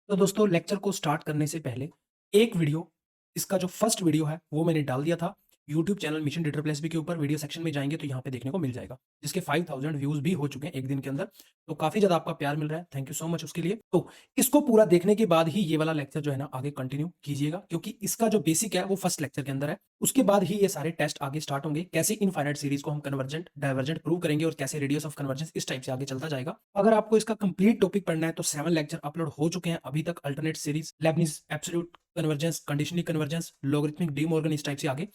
तो दोस्तों लेक्चर को स्टार्ट करने से पहले एक वीडियो इसका जो फर्स्ट वीडियो है वो मैंने डाल दिया था यूट्यूब चैनल मिशन डिटर प्लस बी के ऊपर। वीडियो सेक्शन में जाएंगे तो यहाँ पे देखने को मिल जाएगा, जिसके 5000 व्यूज भी हो चुके हैं एक दिन के अंदर। तो काफी ज्यादा आपका प्यार मिल रहा है, थैंक यू सो मच उसके लिए। तो इसको पूरा देखने के बाद ही ये वाला लेक्चर जो है ना आगे कंटिन्यू कीजिएगा, क्योंकि इसका जो बेसिक है वो फर्स्ट लेक्चर के अंदर है। उसके बाद ही ये सारे टेस्ट आगे स्टार्ट होंगे, कैसे इनफाइनाइट सीरीज को हम कन्वर्जेंट डाइवर्जेंट प्रूव करेंगे और कैसे रेडियस ऑफ कन्वर्जेंस इस टाइप से आगे चलता जाएगा। अगर आपको इसका कंप्लीट टॉपिक पढ़ना है तो 7 लेक्चर अपलोड हो चुके हैं अभी तक, alternate series, Lebanese absolute convergence, conditional convergence, logarithmic De Morgan, इस टाइप से आगे।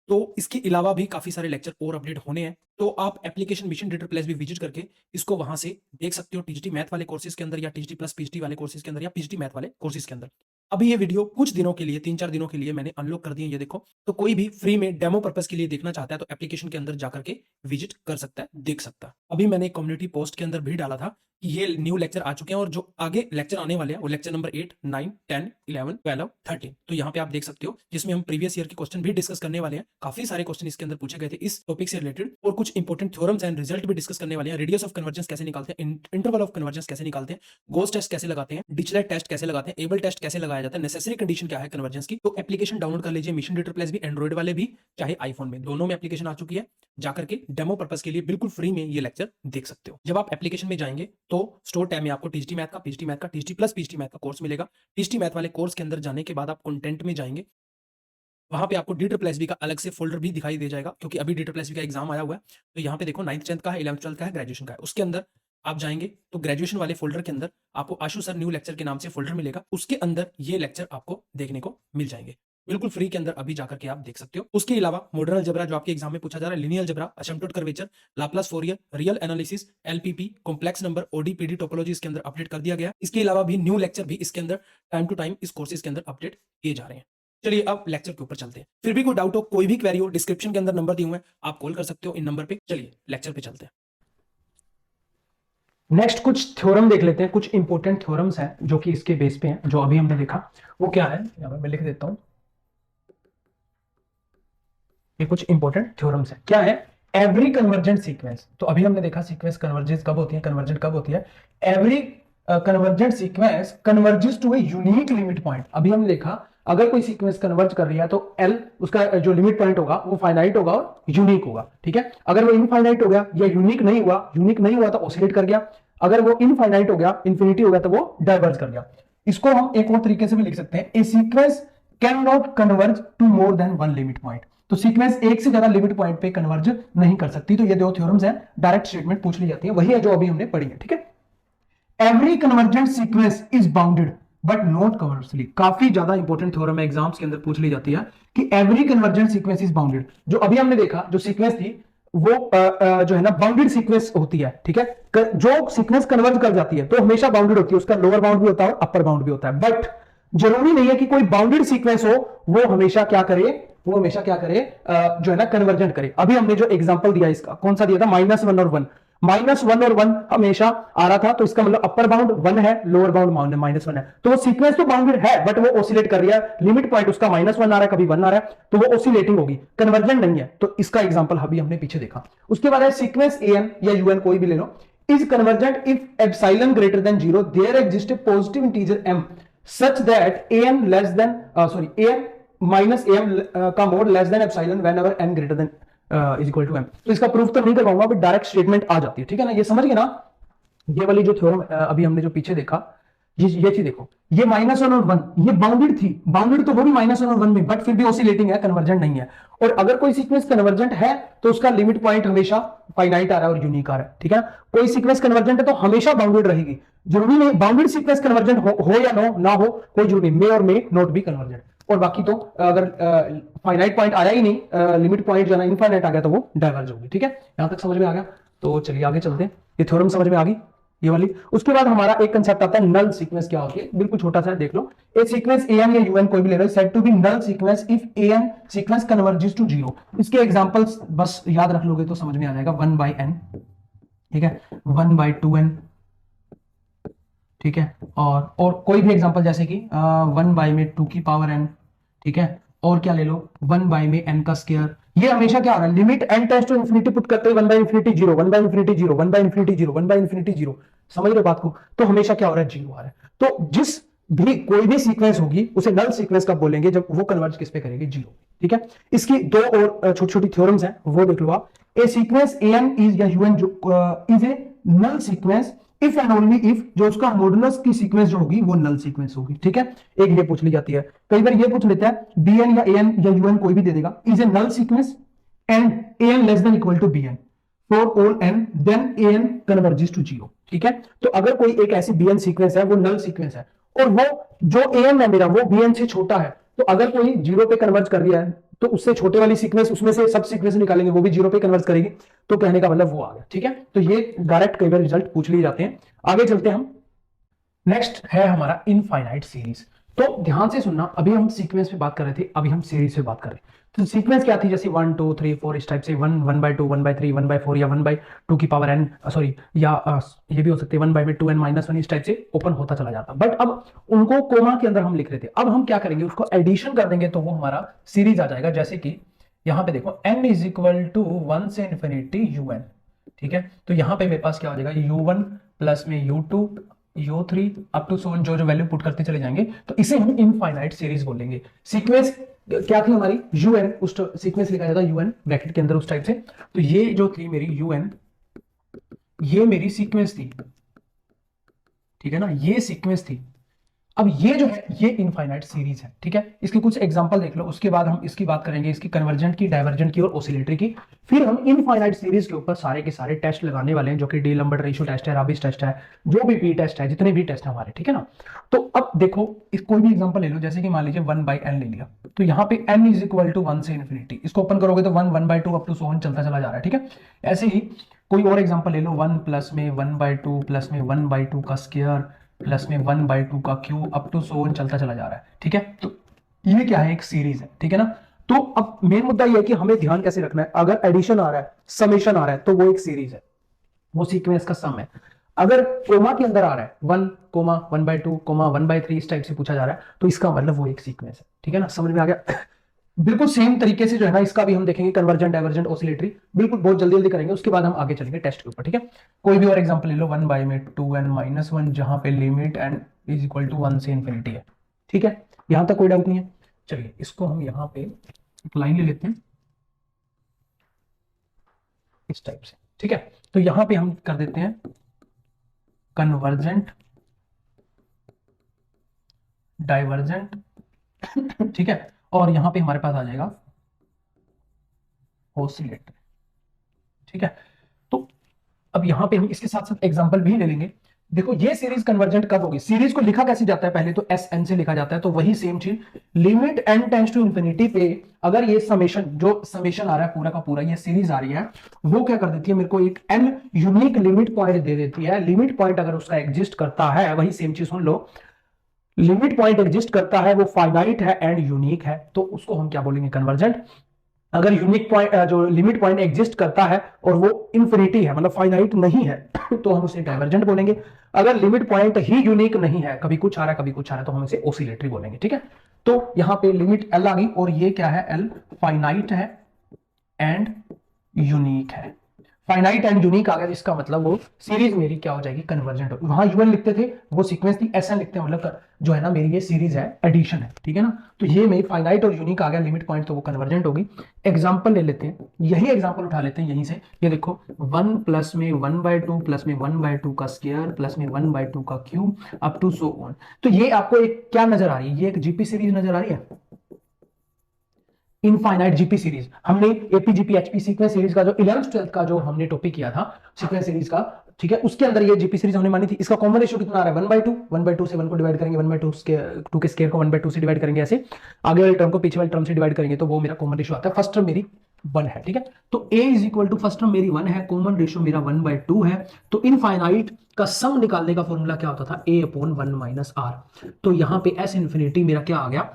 तो इसके अलावा भी काफी सारे लेक्चर और अपडेट होने हैं, तो आप एप्लीकेशन मिशन डिटर प्लस भी विजिट करके इसको वहां से देख सकते हो, टीजीटी मैथ वाले कोर्सेज के अंदर या टीजीटी प्लस पीजीटी वाले कोर्सेज के अंदर या पीजीटी मैथ वाले कोर्सेज के अंदर। अभी ये वीडियो कुछ दिनों के लिए, 3-4 दिनों के लिए मैंने अनलॉक कर दी है, ये देखो। तो कोई भी फ्री में डेमो पर्पस के लिए देखना चाहता है तो एप्लीकेशन के अंदर जाकर के विजिट कर सकता है, देख सकता है। अभी मैंने कम्युनिटी पोस्ट के अंदर भी डाला था कि ये न्यू लेक्चर आ चुके हैं और जो आगे लेक्चर आने वाले हैं वो लेक्चर नंबर 8, 9, 10, 11, 12, 13। तो यहाँ पे आप देख सकते हो, जिसमें हम प्रीवियस ईयर के क्वेश्चन भी डिस्कस करने वाले हैं। काफी सारे क्वेश्चन इसके अंदर पूछे गए थे इस टॉपिक से रिलेटेड, और कुछ इंपॉर्टेंट थ्योरम्स एंड रिजल्ट भी डिस्कस करने वाले हैं। रेडियस ऑफ कन्वर्जेंस कैसे निकालते हैं, इंटरवल ऑफ कन्वर्जेंस कैसे निकालते हैं, गोस टेस्ट कैसे लगाते हैं, डिरिचलेट टेस्ट कैसे लगाते हैं, एबल टेस्ट कैसे लगाया जाता है, नेसेसरी कंडीशन क्या है कन्वर्जेंस की। तो एप्लीकेशन डाउनलोड कर लीजिए, मिशन डिटर प्लस भी, एंड्रॉइड वाले भी चाहे आईफोन में, दोनों में एप्लीकेशन आ चुकी है। जाकर के डेमो पर्पस के लिए बिल्कुल फ्री में ये लेक्चर देख सकते हो। जब आप एप्लीकेशन में जाएंगे तो स्टोर टैब में आपको टीजीटी मैथ का, पीजीटी मैथ का, टीजीटी प्लस पीजीटी मैथ का कोर्स मिलेगा। टीजीटी मैथ वाले कोर्स के अंदर जाने के बाद आप कंटेंट में जाएंगे, वहां पे आपको डिटर प्लस बी का अलग से फोल्डर भी दिखाई दे जाएगा, क्योंकि अभी डिटर प्लस बी का एग्जाम आया हुआ है। तो यहाँ पे देखो 9th 10th का है, 11th 12th का है, ग्रेजुएशन का है। उसके अंदर आप जाएंगे तो ग्रेजुएशन वाले फोल्डर के अंदर आपको आशु सर न्यू लेक्चर के नाम से फोल्डर मिलेगा, उसके अंदर ये लेक्चर आपको देखने को मिल जाएंगे बिल्कुल फ्री के अंदर। अभी जाकर के आप देख सकते हो। उसके अलावा मॉडर्न अलजेब्रा जो आपके एग्जाम में पूछा जा रहा है, linear algebra, asymptote curvature, Laplace Fourier, real analysis, LPP, complex number, ODE PDE topology इसके अंदर अपडेट कर दिया गया। इसके अलावा भी न्यू लेक्चर भी इसके अंदर टाइम टू टाइम इस कोर्सेज के अंदर अपडेट किए जा रहे हैं। चलिए अब लेक्चर के ऊपर चलते हैं। फिर भी कोई डाउट हो, कोई भी क्वेरी हो, डिस्क्रिप्शन के अंदर नंबर दिए हुए हैं, आप कॉल कर सकते हो इन नंबर पे। चलिए लेक्चर पे चलते हैं। नेक्स्ट कुछ थ्योरम देख लेते हैं, कुछ इंपॉर्टेंट थ्योरम्स हैं जो कि इसके बेस पे हैं, जो अभी हमने देखा। वो क्या है, यहां पर मैं लिख देता हूं। ये कुछ इंपॉर्टेंट थ्योरम्स हैं। क्या है? Every convergent sequence. तो अभी हमने देखा सीक्वेंस कन्वर्जेंस कब होती है, कन्वर्जेंट कब होती है। Every convergent sequence converges to a unique limit point. अभी हमने देखा अगर कोई सीक्वेंस कन्वर्ज कर रही है तो एल उसका जो लिमिट पॉइंट होगा वो फाइनाइट होगा और यूनिक होगा, ठीक है। अगर वो इनफाइनाइट हो गया या यूनिक नहीं हुआ तो ऑसिलेट कर गया। अगर वो इनफाइनाइट हो गया, इंफिनिटी हो गया, तो वो डाइवर्ज कर गया। इसको हम एक और तरीके से भी लिख सकते हैं, a sequence can not converge to more than one limit point. तो सीक्वेंस एक से ज्यादा लिमिट पॉइंट पे कन्वर्ज नहीं कर सकती। तो ये दो थ्योरम्स हैं, डायरेक्ट स्टेटमेंट पूछ ली जाती है, वही है जो अभी हमने पढ़ी है, ठीक है। Every convergent sequence is bounded but not conversely. काफी ज्यादा इंपॉर्टेंट थ्योरम है, एग्जाम्स के अंदर पूछ ली जाती है कि every convergent sequence is bounded. जो अभी हमने देखा, जो सीक्वेंस थी वो जो है ना बाउंडेड सीक्वेंस होती है, ठीक है। जो सीक्वेंस कन्वर्ज कर जाती है तो हमेशा बाउंडेड होती है, उसका लोअर बाउंड भी होता है और अपर बाउंड भी होता है। बट जरूरी नहीं है कि कोई बाउंडेड सीक्वेंस हो वो हमेशा क्या करे, जो है ना कन्वर्जेंट करे। अभी हमने जो एग्जांपल दिया इसका, कौन सा दिया था, -1 और 1। -1 और 1 हमेशा आ रहा था, तो इसका मतलब अपर बाउंड 1 है, लोअर बाउंड -1 है। तो वो सीक्वेंस तो बाउंडेड है बट वो ऑसिलेट कर रही है, लिमिट पॉइंट उसका -1 आ रहा है, कभी 1 आ रहा है, तो वो ऑसिलेटिंग होगी, कन्वर्जेंट नहीं है। तो इसका एग्जांपल अभी हमने पीछे देखा। उसके बाद है सीक्वेंस an या un, कोई भी ले लो, is convergent if epsilon greater than 0 there exist a positive integer m such that an less than an minus am का mod less than epsilon whenever n greater than is equal to m। तो इसका proof तो नहीं कर पाऊंगा, but direct statement आ जाती है, ठीक है ना। ये समझ गए ना। ये वाली जो थ्योरम अभी हमने जो पीछे देखा, ये चीज देखो, ये -1 और 1 ये बाउंडेड थी, बाउंडेड तो होगी -1 और 1 में, बट फिर भी ऑसिलेटिंग है, कन्वर्जेंट नहीं है। और अगर कोई सीक्वेंस कन्वर्जेंट है तो उसका लिमिट पॉइंट हमेशा फाइनाइट आ रहा है और यूनिक आ रहा है, ठीक है। कोई सीक्वेंस कन्वर्जेंट है तो हमेशा बाउंडेड रहेगी, जरूरी नहीं बाउंडेड सीक्वेंस कन्वर्जेंट हो या ना हो, कोई जरूरी मे और मे नॉट बी कन्वर्जेंट। और बाकी तो अगर फाइनाइट पॉइंट आया ही नहीं, लिमिट पॉइंट जो है ना इनफाइनाइट आ गया, तो वो डाइवर्ज होगी, ठीक है। यहां तक समझ में आ गया। तो चलिए आगे चलते हैं, ये थ्योरम समझ में आ गई ये वाली। उसके बाद हमारा एक कंसेप्ट आता है नल सीक्वेंस। क्या होती है, बिल्कुल छोटा सा देख लो। ए सीक्वेंस an या un कोई भी ले लो, said to be null sequence if an sequence converges to 0। इसके एग्जांपल्स बस याद रख लोगे तो समझ में आ जाएगा। 1/n, ठीक है, 1/2n, ठीक है। और कोई भी एग्जांपल जैसे कि 1/2n, ठीक है। और क्या ले लो, 1/n²। ये हमेशा क्या आ रहा है, limit n tends to infinity put करते हुए 1/∞0 1/∞0 1/∞0 1/∞0 1/∞0। समझ रहे हो बात को। तो हमेशा क्या हो रहा है, 0 आ रहा है। तो जिस भी कोई भी सीक्वेंस होगी उसे नल सीक्वेंस कब बोलेंगे, जब वो कन्वर्ज किस पे करेगी, जीरो। ठीक है, इसकी दो और छोटी छोटी थ्योरम्स हैं, वो देख लो आप। ए सीक्वेंस एन इज या यूएन जो is a null sequence if and only if जो उसका मॉडुलस की सीक्वेंस जो होगी वो नल सीक्वेंस होगी। ठीक है, एक ये पूछ ली जाती है, कई बार ये पूछ लेता है बी एन या ए एन या यूएन कोई भी दे देगा, is a null sequence and A N less than equal to B N for all N then A N converges to zero. ठीक है, तो अगर कोई एक ऐसी बी एन सीक्वेंस है वो नल सीक्वेंस है और वो जो ए एन है मेरा वो बी एन से छोटा है, तो अगर कोई जीरो पे कन्वर्ज कर दिया है तो उससे छोटे वाली सीक्वेंस उसमें से सब सीक्वेंस निकालेंगे वो भी जीरो पे कन्वर्ज करेगी, तो कहने का मतलब वो आ गया। ठीक है, तो ये डायरेक्ट कई बार रिजल्ट पूछ लिए जाते हैं। आगे चलते हैं हम, नेक्स्ट है हमारा इनफाइनाइट सीरीज। तो ध्यान से सुनना, अभी हम सीक्वेंस पे बात कर रहे थे, अभी हम सीरीज पे बात कर रहे हैं। तो सीक्वेंस क्या थी, जैसे 1 2 3 4 इस टाइप से, 1/2 1/3 1/4 या 1/2 की पावर n, सॉरी, या ये भी हो सकते हैं 1/2n -1 इस टाइप से ओपन होता चला जाता। बट अब उनको कोमा के अंदर हम लिख रहे थे, अब हम क्या करेंगे, उसको एडिशन कर देंगे तो वो हमारा सीरीज आ जाएगा। जैसे कि यहाँ पे देखो n इज इक्वल टू 1 से इंफिनिटी un। ठीक है, तो यहाँ पे मेरे पास क्या हो जाएगा, u1 प्लस में u2 u3 up to so on, जो जो वैल्यू पुट करते चले जाएंगे, तो इसे हम इनफाइनाइट सीरीज बोलेंगे। सीक्वेंस क्या थी हमारी, un, उस सीक्वेंस लिखा जाता है un ब्रैकेट के अंदर उस टाइप से। तो ये जो थी मेरी un, ये मेरी सीक्वेंस थी। ठीक है ना, ये सीक्वेंस थी। अब ये जो है ये इनफाइनाइट सीरीज है। ठीक है, इसके कुछ एग्जांपल देख लो, उसके बाद हम इसकी बात करेंगे, इसकी कन्वर्जेंट की, डाइवर्जेंट की और ओसिलेटरी की। फिर हम इनफाइनाइट सीरीज के ऊपर सारे के सारे टेस्ट लगाने वाले हैं, जो कि डी लंबर्ट रेशियो टेस्ट है, राबिस टेस्ट है, जो भी पी टेस्ट है, जितने भी टेस्ट है हमारे। ठीक है ना, तो अब देखो इस कोई भी एग्जांपल ले लो, जैसे कि मान लीजिए 1/n ले लिया, तो यहाँ पे n इज इक्वल टू 1 से इन्फिनिटी, इसको ओपन करोगे तो 1 1/2 अप टू सो ऑन चलता चला जा रहा है। ठीक है, ऐसे ही कोई और एग्जांपल ले लो, 1 प्लस में 1/2 प्लस में 1/2 का स्क्वायर प्लस में 1/2 का cube up to so on चलता चला जा रहा है। ठीक है, तो ये क्या है, एक सीरीज है। ठीक है ना, तो अब मेन मुद्दा ये है कि हमें ध्यान कैसे रखना है, अगर एडिशन आ रहा है, समेशन आ रहा है, तो वो एक सीरीज है, वो सीक्वेंस का सम है। अगर कोमा के अंदर आ रहा है 1, 1/2, 1/3 इस टाइप से पूछा जा रहा है, तो इसका मतलब वो एक सीक्वेंस है। ठीक है ना, समझ में आ गया। बिल्कुल सेम तरीके से जो है ना, इसका भी हम देखेंगे कन्वर्जेंट, डाइवर्जेंट, ओसिलेटरी, बिल्कुल बहुत जल्दी जल्दी करेंगे, उसके बाद हम आगे चलेंगे टेस्ट के ऊपर। ठीक है, कोई भी और एग्जांपल ले लो, 1/2n-1 जहां पे limit n is equal to 1 से इंफिनिटी है। ठीक है, यहां तक कोई डाउट नहीं है। चलिए इसको हम यहां पे एक लाइन ले लेते हैं इस टाइप से। ठीक है, तो यहां पे हम कर देते हैं कन्वर्जेंट, डाइवर्जेंट। ठीक है, और यहां पे हमारे पास आ जाएगा ओसिलेटरी। ठीक है, तो अब यहां पे हम इसके साथ साथ एग्जांपल भी ले लेंगे। देखो ये सीरीज कन्वर्जेंट कब होगी, सीरीज को लिखा कैसे जाता है, पहले तो एस एन से लिखा जाता है, तो वही सेम चीज limit n tends to infinity पे अगर ये समेशन, जो समेशन आ रहा है पूरा का पूरा, ये सीरीज आ रही है, वो क्या कर देती है, मेरे को एक n यूनिक लिमिट पॉइंट दे देती है। लिमिट पॉइंट अगर उसका एग्जिस्ट करता है, वही सेम चीज सुन लो, लिमिट पॉइंट एग्जिस्ट करता है, वो फाइनाइट है एंड यूनिक है, तो उसको हम क्या बोलेंगे, कन्वर्जेंट। अगर यूनिक पॉइंट, जो लिमिट पॉइंट एग्जिस्ट करता है और वो इंफिनिटी है, मतलब फाइनाइट नहीं है, तो हम उसे डाइवर्जेंट बोलेंगे। अगर लिमिट पॉइंट ही यूनिक नहीं है, कभी कुछ आ रहा है कभी कुछ आ रहा है, तो हम इसे ओसिलेटरी बोलेंगे। ठीक है, तो यहां पे लिमिट एल आ गई, और ये क्या है, एल फाइनाइट है एंड यूनिक है। फाइनाइट एंड यूनिक आ गया, इसका मतलब वो सीरीज मेरी क्या हो जाएगी, कन्वर्जेंट। वहां यूएन लिखते थे, वो सीक्वेंस थी, एसएन लिखते हैं, मतलब जो है ना मेरी ये सीरीज है, एडिशन है। ठीक है ना, तो ये मेरी फाइनाइट और यूनिक आ गया, लिमिट पॉइंट, तो वो कन्वर्जेंट होगी। एग्जांपल ले लेते हैं, यही एग्जांपल उठा लेते हैं यहीं से। ये देखो 1 प्लस में 1/2 प्लस में 1/2 का स्क्वायर प्लस में 1/2 का cube up to so on. तो ये आपको एक क्या नजर आ रही है, ये एक जीपी सीरीज नजर आ रही है, इनफाइनाइट जीपी सीरीज। हमने एपीजीपी एचपी सीक्वेंस सीरीज का जो 11th 12th का जो हमने टॉपिक किया था सीक्वेंस सीरीज का, ठीक है, उसके अंदर ये जीपी सीरीज हमने मानी थी। इसका कॉमन रेशियो कितना आ रहा है, 1/2 से 1 को डिवाइड करेंगे, 1/2 के स्क्वायर को 1/2 से डिवाइड करेंगे, ऐसे आगे वाले टर्म को पीछे वाले टर्म से डिवाइड करेंगे, तो वो मेरा कॉमन रेशियो आता है। फर्स्ट टर्म मेरी 1 है। ठीक है, तो a is equal to first term मेरी 1 है, कॉमन रेशियो मेरा 1/2 है, तो इनफाइनाइट का सम निकालने का फॉर्मूला क्या होता था, a/1 - r। तो यहां पे s इंफिनिटी मेरा क्या आ गया,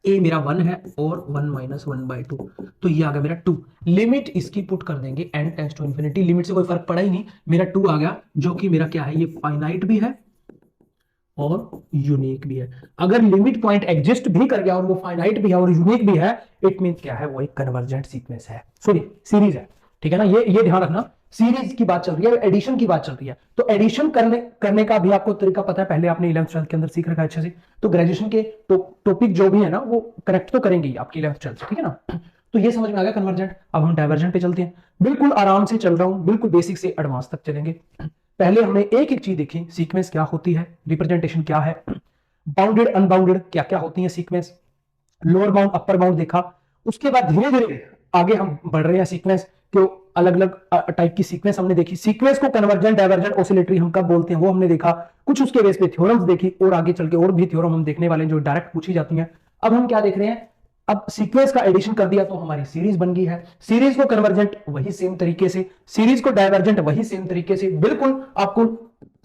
a मेरा 1 है और 1 - 1/2, तो ये आ गया मेरा 2। लिमिट इसकी पुट कर देंगे n tends to infinity, limit से कोई फर्क पड़ा ही नहीं, मेरा 2 आ गया, जो कि मेरा क्या है, ये फाइनाइट भी है और यूनिक भी है। अगर लिमिट पॉइंट एग्जिस्ट भी कर गया और वो फाइनाइट भी है और यूनिक भी है, इट मींस क्या है, वो एक कन्वर्जेंट सीक्वेंस है, सॉरी सीरीज है। ठीक है ना, ये ध्यान रखना, सीरीज की बात चल रही है, एडिशन की बात चल रही है। तो एडिशन करने का भी आपको तरीका पता है, पहले आपने 11th 12th के अंदर सीख रखा है अच्छे से। तो ग्रेजुएशन के टॉपिक जो भी है ना वो करेक्ट तो करेंगे ही आपकी 11th 12th, ठीक है ना। तो ये समझ में आ गया कन्वर्जेंट। अब हम डाइवर्जेंट पे चलते हैं। बिल्कुल आराम से चल रहा हूं, बिल्कुल बेसिक से एडवांस तक चलेंगे। पहले हमने एक एक चीज देखी, सीक्वेंस क्या होती है, रिप्रेजेंटेशन क्या है, बाउंडेड अनबाउंडेड क्या क्या होती है sequence, lower bound upper bound देखा। उसके बाद धीरे धीरे आगे हम बढ़ रहे हैं सीक्वेंस के अलग अलग टाइप की सीक्वेंस हमने देखी। सीक्वेंस को कन्वर्जेंट डाइवर्जेंट ऑसिलेटरी हम कब बोलते हैं वो हमने देखा। कुछ उसके बेस पे थ्योरम्स देखी, और आगे चल के और भी थ्योरम हम देखने वाले हैं जो डायरेक्ट पूछी जाती हैं। अब हम क्या देख रहे हैं, अब सीक्वेंस का एडिशन कर दिया तो हमारी सीरीज बन गई है। सीरीज को कन्वर्जेंट वही सेम तरीके से, सीरीज को डाइवर्जेंट वही सेम तरीके से। बिल्कुल आपको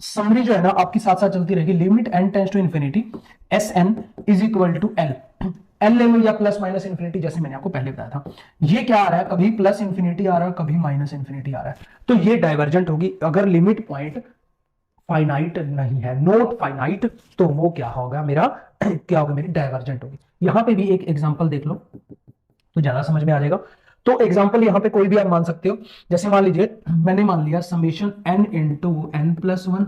समरी जो है ना आपकी साथ साथ चलती रहेगी। Limit N tends to infinity S N is equal to L, L ले लो या प्लस माइनस इंफिनिटी, जैसे मैंने आपको पहले बताया था। ये क्या आ रहा है, कभी प्लस इंफिनिटी आ रहा है, कभी माइनस इंफिनिटी आ रहा है, तो ये डाइवर्जेंट होगी। अगर लिमिट पॉइंट फाइनाइट नहीं है, नॉट फाइनाइट, तो वो क्या होगा मेरा क्या होगा, मेरी डाइवर्जेंट होगी। यहां पे भी एक एग्जांपल देख लो तो ज्यादा समझ में आ जाएगा। तो एग्जांपल यहां पे कोई भी आप मान सकते हो। जैसे मान लीजिए मैंने मान लिया summation n into N plus one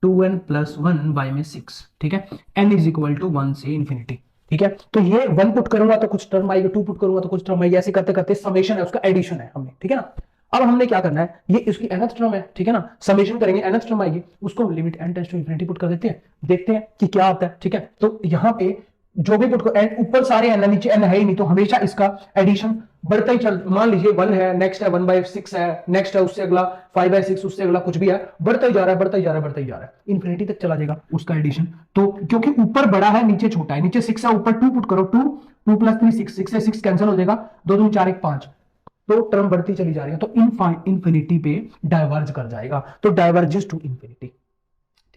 2n plus one by में 6, ठीक है, n इज इक्वल टू 1 से इंफिनिटी, ठीक है। तो ये 1 पुट करूंगा तो कुछ टर्म आएगी, 2 पुट करूंगा तो कुछ टर्म आएगी, ऐसे करते करते समेशन है उसका एडिशन है हमने, ठीक है ना। अब हमने क्या करना है, ये इसकी nth टर्म है, ठीक है ना, समेशन करेंगे nth टर्म आएगी, उसको limit n tends to infinity put कर देते हैं, देखते हैं कि क्या आता है, ठीक है। तो यहां पे जो भी पुट को n ऊपर सारे n नीचे n है ही नहीं, तो हमेशा इसका एडिशन बढ़ता ही चल, मान लीजिए 1 है, नेक्स्ट है 1/6 है, नेक्स्ट है उससे अगला 5/6, उससे अगला कुछ भी है, बढ़ता ही जा रहा है, बढ़ता ही जा रहा है, बढ़ता ही जा रहा है, इंफिनिटी तक चला जाएगा उसका एडिशन। तो क्योंकि ऊपर बड़ा है नीचे छोटा है, नीचे 6 है ऊपर 2 पुट करो, 2 प्लस 3 6, 6 से 6 कैंसिल हो जाएगा, 2 2 4 1 5, तो टर्म बढ़ती चली जा रही है, तो इंफिनिटी पे डाइवर्ज कर जाएगा, तो डाइवर्जेस टू इंफिनिटी,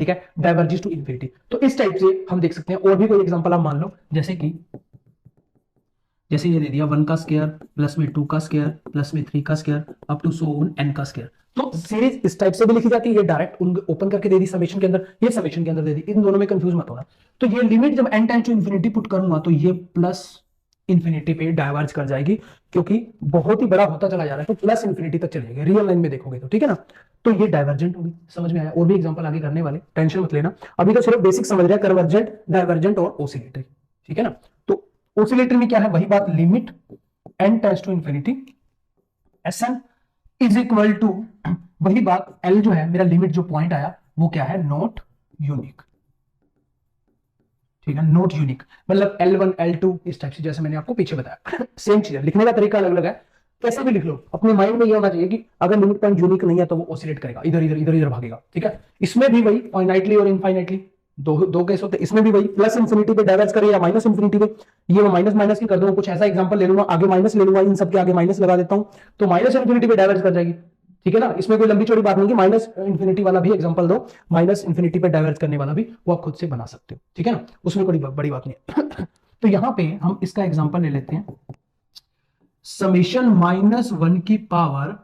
ठीक है, डाइवर्जेस टू इंफिनिटी। तो इस टाइप से हम देख सकते हैं। और भी कोई एग्जांपल आप मान लो, जैसे ये दे दिया 1 का स्क्वायर प्लस में 2 का स्क्वायर प्लस में 3 का square up to so on n का स्क्वायर। तो सीरीज इस टाइप से भी लिखी जाती है, ये डायरेक्ट ओपन करके दे दी समेशन के अंदर, ये समेशन के अंदर दे दी, इन दोनों में कंफ्यूज मत होना। तो ये लिमिट जब n tends to infinity put करूंगा तो ये प्लस इंफिनिटी पे डाइवर्ज कर जाएगी, क्योंकि बहुत ही बड़ा होता चला जा रहा है, तो प्लस इंफिनिटी तक चलेगी रियल लाइन में देखोगे तो, ठीक है ना। तो ये डाइवर्जेंट होगी, समझ में आया। और भी एग्जांपल आगे करने वाले, टेंशन मत लेना, अभी तो सिर्फ बेसिक समझ रहे हैं, कन्वर्जेंट डाइवर्जेंट और ओसिलेटरी, ठीक है ना। तो ओसिलेटरी में क्या है, वही बात, limit n tends to infinity S N is equal to, वही बात l जो है मेरा लिमिट जो पॉइंट आया वो क्या है, नॉट यूनिक, ठीक है, नॉट यूनिक, मतलब L1 L2 इस टाइप से, जैसे मैंने आपको पीछे बताया। सेम चीज है, लिखने का तरीका अलग अलग है, कैसे भी लिख लो, अपने माइंड में ये होना चाहिए कि अगर लिमिट पॉइंट यूनिक नहीं है तो वो ऑसिलेट करेगा, इधर इधर इधर इधर भागेगा, ठीक है। इसमें भी वही फाइनाइटली और इनफाइनाइटली दो केस होते हैं, इसमें भी वही प्लस इंफिनिटी पे डाइवर्ज करे या माइनस इंफिनिटी पे, ये मैं माइनस माइनस की कर दूंगा, कुछ ऐसा एग्जांपल ले लूंगा, आगे माइनस ले लूंगा, इन सबके आगे माइनस लगा देता हूं, तो माइनस इंफिनिटी पे डाइवर्ज कर जाएगी, ठीक है ना। इसमें कोई लंबी चौड़ी बात नहीं कि माइनस इंफिनिटी वाला भी एग्जांपल दो, माइनस इंफिनिटी पे डाइवर्ज करने वाला भी वो आप खुद से बना सकते हो, ठीक है ना, उसमें कोई बड़ी बात नहीं है। तो यहां पे हम इसका एग्जांपल ले लेते हैं, समेशन -1 की पावर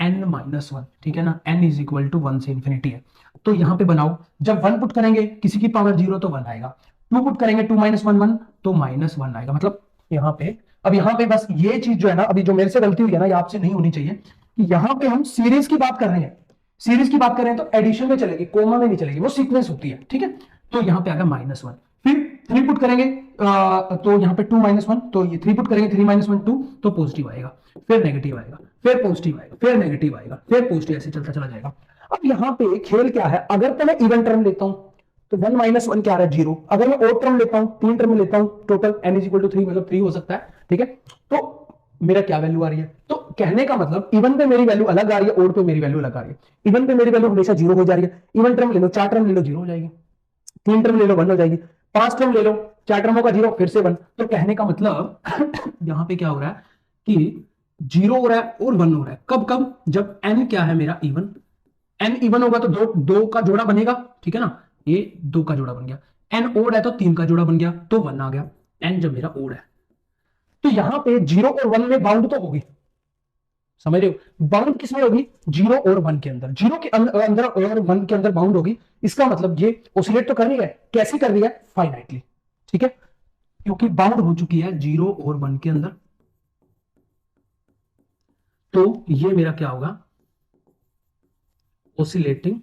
n-1, ठीक है ना, n इज इक्वल टू 1 से इंफिनिटी है। तो यहां पे बनाओ, जब 1 पुट करेंगे किसी की पावर 0 तो 1 आएगा, 2 पुट करेंगे 2 - 1 1 तो -1 आएगा, मतलब यहां पे, अब यहां पे बस ये चीज जो है ना, अभी जो मेरे से गलती हुई है ना, ये आपसे नहीं होनी चाहिए, कि यहां पे हम सीरीज की बात कर रहे हैं, सीरीज की बात कर रहे हैं तो एडिशन में चलेगी, कोमा में नहीं चलेगी, वो सीक्वेंस होती है, ठीक है। तो यहां पे आ गया -1, फिर 3 पुट करेंगे तो यहां पे 2 - 1, तो ये 3 पुट करेंगे, 3 - 1 2, तो पॉजिटिव आएगा, फिर नेगेटिव आएगा, फिर पॉजिटिव आएगा, फिर नेगेटिव आएगा, फिर पॉजिटिव, ऐसे चलता चला जाएगा। अब यहां पे खेल क्या है, अगर तो मैं इवन टर्म लेता हूं तो 1 - 1 क्या आ रहा है, 0। अगर मैं ओड टर्म लेता हूं, 3 टर्म लेता हूं, टोटल n = 3, मतलब 3 हो सकता है, ठीक है। तो मेरा क्या वैल्यू आ रही है, तो कहने का मतलब इवन पे मेरी वैल्यू अलग आ रही है, ओड पे मेरी वैल्यू अलग आ रही है। इवन पे मेरी वैल्यू हमेशा 0 हो जा रही है, इवन टर्म ले लो, 4 टर्म ले लो 0 हो जाएगी, 3 टर्म ले लो 1 हो जाएगी, 5 टर्म ले लो, 4 टर्मों का 0 फिर से 1। तो कहने का मतलब यहां पे क्या हो रहा है कि 0 हो रहा है और 1 हो रहा है, कब कब, जब n क्या है मेरा इवन, n इवन होगा तो दो का जोड़ा बनेगा, ठीक है ना, ये 2 का जोड़ा बन गया, n ओड है तो 3 का जोड़ा बन गया, तो 1 आ गया, n जब मेरा ओड है। तो यहां पे 0 और 1 में बाउंड तो होगी, समझ रहे हो, बाउंड किसमें होगी, 0 और 1 के अंदर, 0 के अंदर और 1 के अंदर बाउंड होगी। इसका मतलब ये ऑसिलेट तो कर रही है, कैसे कर रही है, फाइनाइटली, ठीक है, क्योंकि बाउंड हो चुकी है 0 और 1 के अंदर। तो ये मेरा क्या होगा, ओसिलेटिंग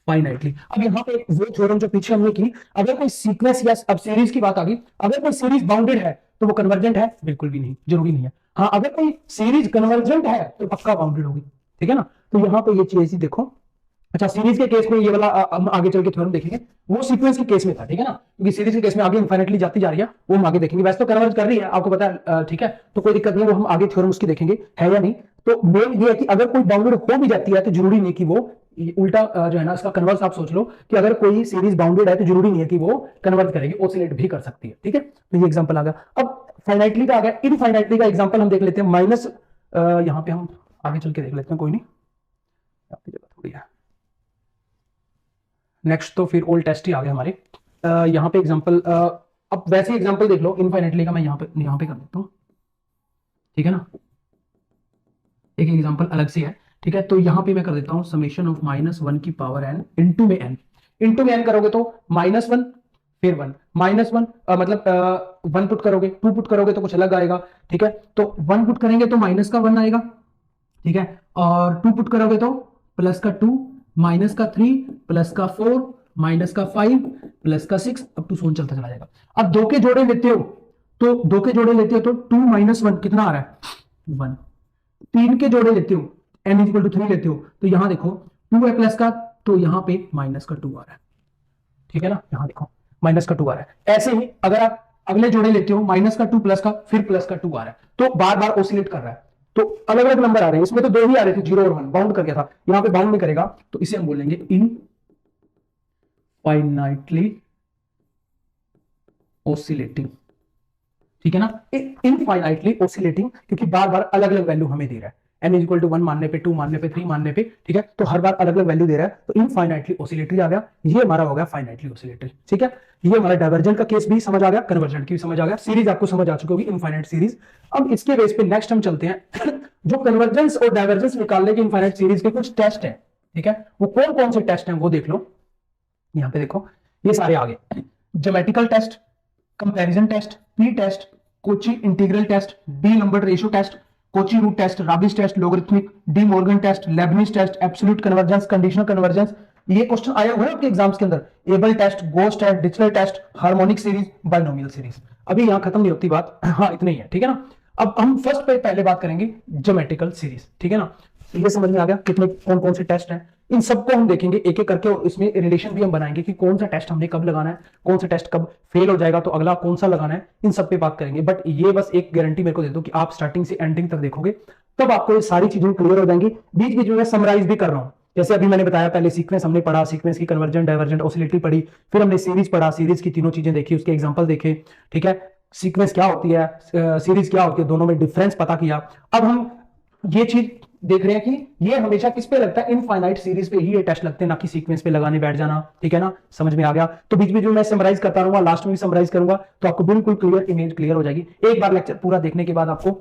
फाइनाइटली। अब यहाँ पे वो थ्योरम जो पीछे हमने की, अगर कोई सीक्वेंस या अब सीरीज की बात आ गई, अगर कोई सीरीज बाउंडेड है तो वो कन्वर्जेंट है, बिल्कुल भी नहीं, जरूरी नहीं है। हाँ, अगर कोई सीरीज कन्वर्जेंट है तो पक्का बाउंडेड होगी, ठीक है ना। तो यहाँ पे ये चीज देखो। अच्छा, सीरीज के केस में ये वाला हम आगे चल के थ्योरम देखेंगे, वो सीक्वेंस के केस में था, ठीक है ना, क्योंकि सीरीज के केस में आगे इनफाइनाइटली जाती जा रही है, वो हम आगे देखेंगे। वैसे तो कन्वर्ज कर रही है, आपको पता है, ठीक है, तो कोई दिक्कत नहीं है, वो हम आगे थ्योरम उसकी देखेंगे है या नहीं। तो मेन ये है कि अगर कोई बाउंडेड हो भी जाती है तो जरूरी नहीं कि वो उल्टा जो है ना, इसका कन्वर्स आप सोच लो कि अगर कोई सीरीज बाउंडेड है तो जरूरी नहीं है कि वो कन्वर्ट करेगी, ओसिलेट भी कर सकती है, ठीक है। तो ये एग्जांपल आ गया। अब फाइनाइटली का आ गया, इनफाइनाइटली का एग्जांपल हम देख लेते हैं। माइनस यहाँ पे हम आगे चल के देख लेते हैं, कोई नहीं, आपकी जगह थोड़ी है। नेक्स्ट तो फिर ओल्ड टेस्ट ही आ गए हमारे। यहाँ पे एग्जांपल, अब वैसे एग्जांपल देख लो इनफाइनाइटली का, मैं यहाँ पे कर देता हूँ, ठीक है ना। एक एग्जांपल अलग से है, ठीक है। तो यहाँ पे मैं कर देता हूँ समेशन ऑफ -1 की पावर n इंटू में n, इंटू में n करोगे तो -1 फिर 1 -1, मतलब 1 पुट करोगे, 2 पुट करोगे तो कुछ अलग आएगा, ठीक है। तो 1 पुट करेंगे तो माइनस का 1 आएगा, ठीक है, और 2 पुट करोगे तो प्लस का 2, माइनस का 3, प्लस का 4, माइनस का 5, प्लस का 6, अब टू सोन चलता चला जाएगा। अब दो के जोड़े लेते हो तो 2 के जोड़े लेते हो तो 2 - 1 कितना आ रहा है 1। 3 के जोड़े लेते हो, n = 3 लेते हो तो यहां देखो 2 है प्लस का, तो यहां पे माइनस का 2 आ रहा है, ठीक है ना। यहां देखो माइनस का 2 आ रहा है। ऐसे ही अगर आप अगले जोड़े लेते हो, माइनस का 2 प्लस का, फिर प्लस का 2 आ रहा है, तो बार बार ओसिलेट कर रहा है। तो अलग अलग नंबर आ रहे हैं, इसमें तो 2 ही आ रहे थे, 0 और 1, बाउंड कर गया था, यहां पे बाउंड नहीं करेगा, तो इसे हम बोलेंगे इनफाइनाइटली ओसिलेटिंग, ठीक है ना। इनफाइनाइटली ओसिलेटिंग, क्योंकि बार बार अलग अलग वैल्यू हमें दे रहा है, n = 1 मानने पे, 2 मानने पे, 3 मानने पे, ठीक है, तो हर बार अलग अलग वैल्यू दे रहा है, तो इनफाइनाइटली ओसिलेटरी आ गया। ये हमारा हो गया फाइनाइटली ओसिलेटरी, ठीक है। ये हमारा डाइवर्जेंट का केस भी समझ आ गया, कन्वर्जेंट की भी समझ आ गया, सीरीज आपको समझ आ चुकी होगी, इनफाइनाइट सीरीज। अब इसके बेस पे नेक्स्ट हम चलते हैं जो कन्वर्जेंस और डाइवर्जेंस निकालने के इनफाइनाइट सीरीज के कुछ टेस्ट हैं, ठीक है, वो कौन कौन से टेस्ट हैं वो देख लो। यहां पे देखो ये सारे आ गए, geometrical test, comparison test, p test, Cauchy integral test, D'Alembert ratio test, Cauchy root test, Raabe's test, logarithmic, de Morgan test, Leibniz test, absolute convergence, conditional convergence. ये क्वेश्चन आया हुआ है आपके एग्जाम्स के अंदर, Abel test, Gauss test, Dirichlet test, harmonic series, binomial series. अभी यहां खत्म नहीं होती बात, हाँ इतनी ही है, ठीक है ना। अब हम फर्स्ट पे पहले बात करेंगे ज्योमेट्रिकल सीरीज, ठीक है ना। ये समझ में आ गया कितने कौन कौन से टेस्ट हैं, इन सबको हम देखेंगे एक एक करके, और इसमें रिलेशन भी हम बनाएंगे कि कौन सा टेस्ट हमने कब लगाना है, कौन सा टेस्ट कब फेल हो जाएगा तो अगला कौन सा लगाना है, इन सब पे बात करेंगे। बट ये बस एक गारंटी मेरे को दे दो कि आप स्टार्टिंग से एंडिंग तक देखोगे तब आपको ये सारी चीजें क्लियर हो जाएंगी। बीच बीच में मैं समराइज भी कर रहा हूं, जैसे अभी मैंने बताया, पहले सीक्वेंस हमने पढ़ा, सीक्वेंस की कन्वर्जेंट, डाइवर्जेंट, ओसिलेटरी पढ़ी, फिर हमने सीरीज पढ़ा, सीरीज की तीनों चीजें देखी, उसके एग्जांपल देखे, ठीक है, सीक्वेंस क्या होती है, सीरीज क्या होती है, दोनों में डिफरेंस पता किया। अब हम ये चीज देख रहे हैं कि ये हमेशा किस पे लगता है, इनफाइनाइट सीरीज पे ही ये टेस्ट लगते हैं, ना कि सीक्वेंस पे लगाने बैठ जाना, ठीक है ना। समझ में आ गया। तो बीच बीच में मैं समराइज करता रहूंगा, लास्ट में भी समराइज करूंगा, तो आपको बिल्कुल क्लियर इमेज क्लियर हो जाएगी। एक बार लेक्चर पूरा देखने के बाद आपको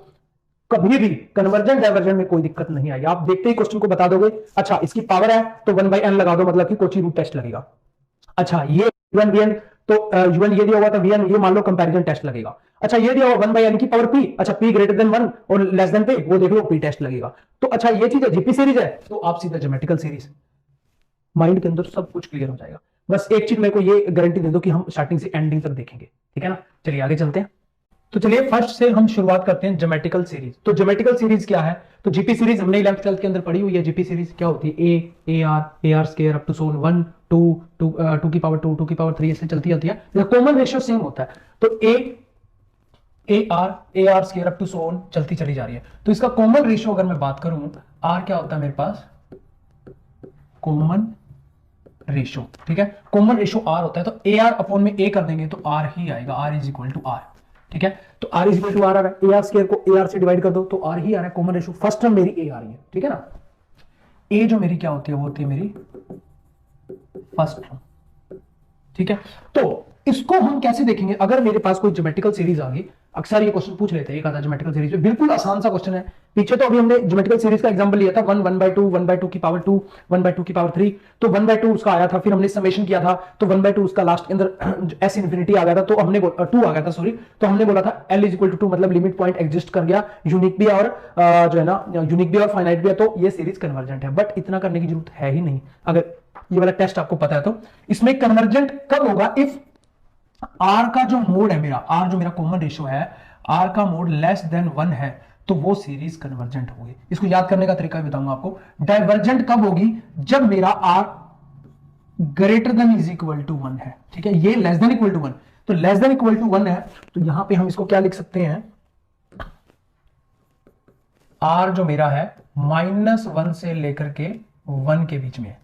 कभी भी कन्वर्जेंट डाइवर्जेंट में कोई दिक्कत नहीं आएगी, आप देखते ही क्वेश्चन को बता दोगे, अच्छा इसकी पावर है तो 1/n लगा दो, मतलब कि कोची रूट टेस्ट लगेगा। अच्छा ये un तो un ये दिया हुआ था vn, ये मान लो कंपैरिजन टेस्ट लगेगा। अच्छा ये दिया हुआ 1/n की पावर p, अच्छा p > 1 और लेस देन पे, वो देख लो p टेस्ट लगेगा। तो अच्छा ये चीज है जीपी सीरीज है, तो आप सीधा ज्योमेट्रिकल सीरीज, माइंड के अंदर सब कुछ क्लियर हो जाएगा। बस एक चीज मेरे को ये गारंटी दे दो कि हम स्टार्टिंग से एंडिंग तक देखेंगे, ठीक है ना। चलिए आगे चलते हैं। तो चलिए फर्स्ट से हम शुरुआत करते हैं ज्योमेट्रिकल सीरीज। तो ज्योमेट्रिकल सीरीज क्या है, तो जीपी सीरीज हमने 11th 12th के अंदर पढ़ी हुई है। जीपी सीरीज क्या होती है, A R square up to so 1 2 2 की पावर 2 2 की पावर 3 ऐसे चलती जाती है, कॉमन रेशियो सेम होता है। तो A R square up to so on चलती चली जा रही है। तो इसका कॉमन रेशियो अगर मैं बात करूं, आर क्या होता है मेरे पास, कॉमन रेशियो, ठीक है, कॉमन रेशियो आर होता है। तो ए आर अपॉन में ए कर देंगे तो आर ही आएगा, आर = आर, ठीक है। तो आर = आर आ रहा है, ए आर स्क्वायर को ए आर से डिवाइड कर दो तो आर ही आ रहा है, कॉमन रेशियो। फर्स्ट टर्म मेरी ए आ रही है, ठीक है ना। ए जो मेरी क्या होती है, वो होती है मेरी फर्स्ट टर्म, ठीक है। तो इसको हम कैसे देखेंगे, अगर मेरे पास कोई ज्योमेट्रिकल सीरीज आ गई, अक्सर ये क्वेश्चन पूछ लेते हैं एक आधा ज्योमेट्रिकल सीरीज में, बिल्कुल आसान सा क्वेश्चन है। पीछे तो अभी हमने ज्योमेट्रिकल सीरीज का एग्जांपल लिया था 1/2 1/2 की पावर 2 1/2 की पावर 3, तो 1/2 उसका आया था, फिर हमने समेशन किया था तो 1/2 उसका लास्ट के अंदर एस इन्फिनिटी आ गया था, तो हमने 2 आ गया था सॉरी, तो हमने बोला था L इज इक्वल टू 2, मतलब लिमिट पॉइंट एग्जिस्ट कर गया, यूनिक भी और जो है ना यूनिक भी और फाइनाइट भी है, तो ये सीरीज कन्वर्जेंट है। बट इतना करने की जरूरत है ही नहीं, अगर ये वाला टेस्ट आपको पता है तो। इसमें कन्वर्जेंट कब होगा? इफ आर का जो मोड है मेरा, आर जो मेरा कॉमन रेशियो है, आर का मोड लेस देन 1 है, तो वो सीरीज कन्वर्जेंट होगी। इसको याद करने का तरीका भी बताऊंगा आपको। डाइवर्जेंट कब होगी? जब मेरा R greater than is equal to 1 है, ठीक है, ये लेस देन इक्वल टू 1, तो लेस देन इक्वल टू 1 है, तो यहां पे हम इसको क्या लिख सकते हैं, आर जो मेरा है -1 से लेकर के 1 के बीच में है,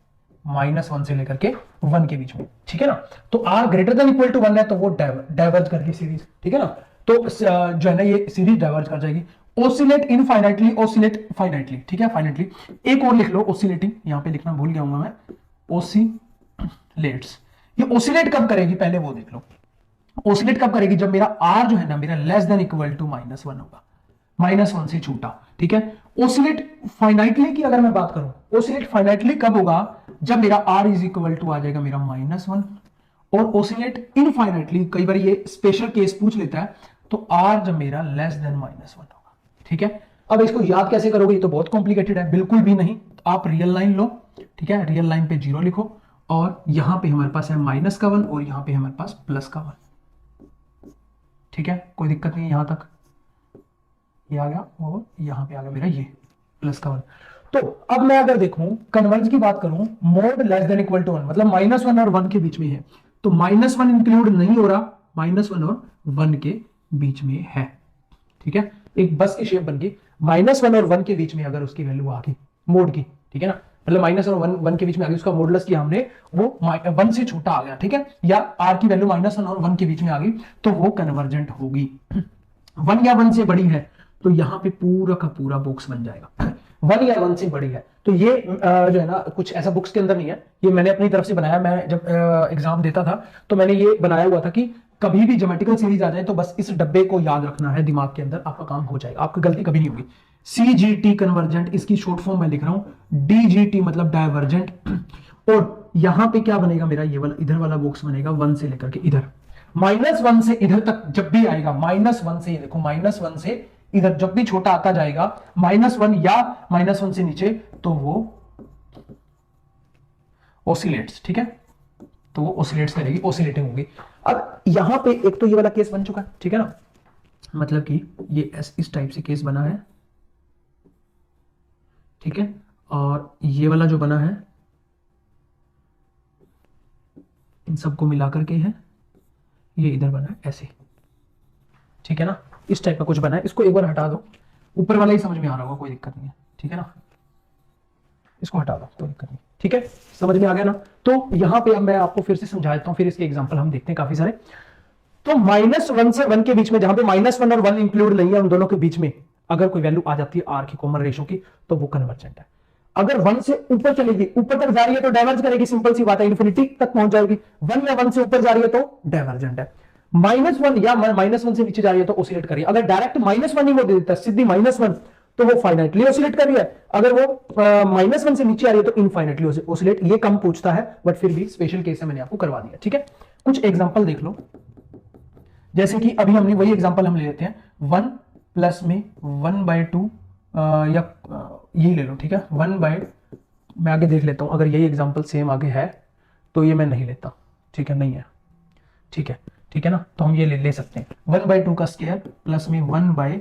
-1 से लेकर के 1 के बीच में, ठीक है ना। तो R greater than equal to 1 है, तो वो डाइवर्ज करके सीरीज, ठीक है ना, तो जो है ना ये सीरीज डाइवर्ज कर जाएगी। ओसिलेट इनफाइनाइटली, ओसिलेट फाइनाइटली, ठीक है, फाइनाइटली। एक और लिख लो ओसिलेटिंग, यहां पे लिखना भूल गया हूं मैं, ओसिलेट्स। ये ओसिलेट कब करेगी पहले वो देख लो। ओसिलेट कब करेगी? जब मेरा आर जो है ना मेरा लेस देन इक्वल टू -1 होगा, -1 से छोटा, ठीक है। ओसिलेट फाइनाइटली की अगर मैं बात करूं, ओसिलेट फाइनाइटली कब होगा? जब मेरा आर इज इक्वल टू आ जाएगा मेरा -1, और ओसिलेट इनफाइनाइटली, कई बार ये स्पेशल केस पूछ लेता है, तो आर जब मेरा लेस देन -1 होगा, ठीक है। अब इसको याद कैसे करोगे? ये तो बहुत कॉम्प्लिकेटेड है, बिल्कुल भी नहीं। आप रियल लाइन लो, ठीक है, रियल लाइन पे 0 लिखो, और यहां पे हमारे पास है -1 और यहां पे हमारे पास +1, ठीक है, कोई दिक्कत नहीं। यहां तक ये आ गया, और यहां पे आ गया मेरा ये +1। तो अब मैं अगर देखूं कन्वर्ज की बात करूं, mod less than equal to 1, मतलब -1 और 1 के बीच में है, तो -1 इंक्लूड नहीं हो रहा, -1 और 1 के बीच में है, ठीक है। एक बस की शेप बन गई, -1 और 1 के बीच में अगर उसकी वैल्यू आ गई मोड की, ठीक है ना, मतलब -1 और 1 के बीच में आ गई, उसका मॉडुलस किया हमने, वो 1 से छोटा आ गया, ठीक है, या आर की वैल्यू -1 और 1 के बीच में आ गई, तो वो कन्वर्जेंट होगी। 1 या 1 से बड़ी है, तो यहां पे पूरा का पूरा बॉक्स बन जाएगा। 1 या 1 से बड़ी है, तो ये जो है ना कुछ ऐसा बुक्स के अंदर नहीं है, ये मैंने अपनी तरफ से बनाया। मैं जब एग्जाम देता था तो मैंने ये बनाया हुआ था कि कभी भी ज्योमेट्रिकल सीरीज आ जाए तो बस इस डब्बे को याद रखना है दिमाग के अंदर, आपका काम हो जाएगा, आपकी गलती कभी नहीं होगी। CGT कन्वर्जेंट, इसकी शॉर्ट फॉर्म मैं लिख रहा हूं, DGT मतलब डाइवर्जेंट। और यहां पे क्या बनेगा मेरा, ये वाला इधर वाला बॉक्स बनेगा 1 से लेकर के इधर, -1 से इधर तक जब भी आएगा, -1 से, देखो -1 से इधर जब भी छोटा आता जाएगा, -1 या -1 से नीचे, तो वो ओसिलेट्स, ठीक है, तो वो ओसिलेट्स करेगी, ओसिलेटिंग होगी। अब यहां पे एक तो ये वाला केस बन चुका है, ठीक है ना, मतलब कि ये इस टाइप से केस बना है, ठीक है, और ये वाला जो बना है इन सबको मिलाकर के है, ये इधर बना है ऐसे, ठीक है ना, इस टाइप का कुछ बना है। इसको एक बार हटा दो, ऊपर वाला ही समझ में आ रहा होगा, कोई दिक्कत नहीं है, ठीक है ना, इसको हटा दो, कोई दिक्कत नहीं, ठीक है, समझ में आ गया ना। तो यहां पे अब मैं आपको फिर से समझा देता हूं, फिर इसके एग्जांपल हम देखते हैं काफी सारे। तो -1 से 1 के बीच में, जहां पे -1 और 1 इंक्लूड नहीं है, उन दोनों के बीच में अगर कोई वैल्यू आ जाती है आर की कॉमन रेशियो की, तो वो कन्वर्जेंट है। अगर 1 से ऊपर चलेगी, ऊपर तक जा रही है तो डाइवर्ज करेगी, सिंपल सी बात है, इंफिनिटी तक पहुंच जाएगी। 1 या 1 से ऊपर जा रही है तो डाइवर्जेंट है। -1 या -1 से नीचे जा रही है तो ओसिलेट करिए। अगर डायरेक्ट -1 ही वो दे देता है, सीधी -1, तो वो फाइनाइटली ओसिलेट कर रही है। अगर वो -1 से नीचे आ रही है तो इनफाइनाइटली ओसिलेट। ये कम पूछता है, बट फिर भी स्पेशल केस है, मैंने आपको करवा दिया, ठीक है। कुछ एग्जांपल देख लो, जैसे कि अभी हमने वही एग्जांपल हम ले लेते हैं, 1 प्लस में 1/2 या यही ले लो, ठीक है, 1/, मैं आगे देख लेता हूं, अगर यही एग्जांपल सेम आगे है तो ये मैं नहीं लेता, ठीक है, नहीं है, ठीक है, ठीक है ना, तो हम ये ले सकते हैं 1/2 का स्क्वायर प्लस में 1/2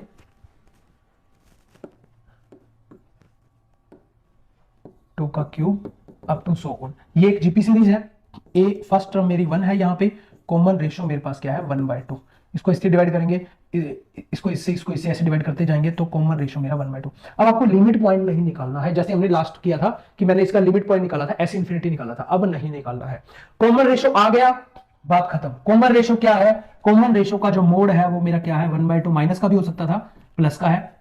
का cube up to so on. ये एक जीपी सीरीज है, ए फर्स्ट टर्म मेरी 1 है, यहाँ पे कॉमन रेशियो मेरे पास क्या है 1/2, इसको इससे डिवाइड करेंगे, इसको इससे ऐसे डिवाइड करते जाएंगे, तो कॉमन रेशियो मेरा 1/2। अब आपको लिमिट पॉइंट नहीं निकालना है, जैसे हमने लास्ट किया था कि मैंने इसका लिमिट पॉइंट निकाला था, एस इन्फिनिटी निकाला था, अब नहीं निकालना है। कॉमन रेशियो आ गया, बात खत्म। कॉमन रेशियो क्या है? कॉमन रेशियो का जो मोड है वो मेरा क्या है 1/2, माइनस का भी हो सकता था, प्लस का है,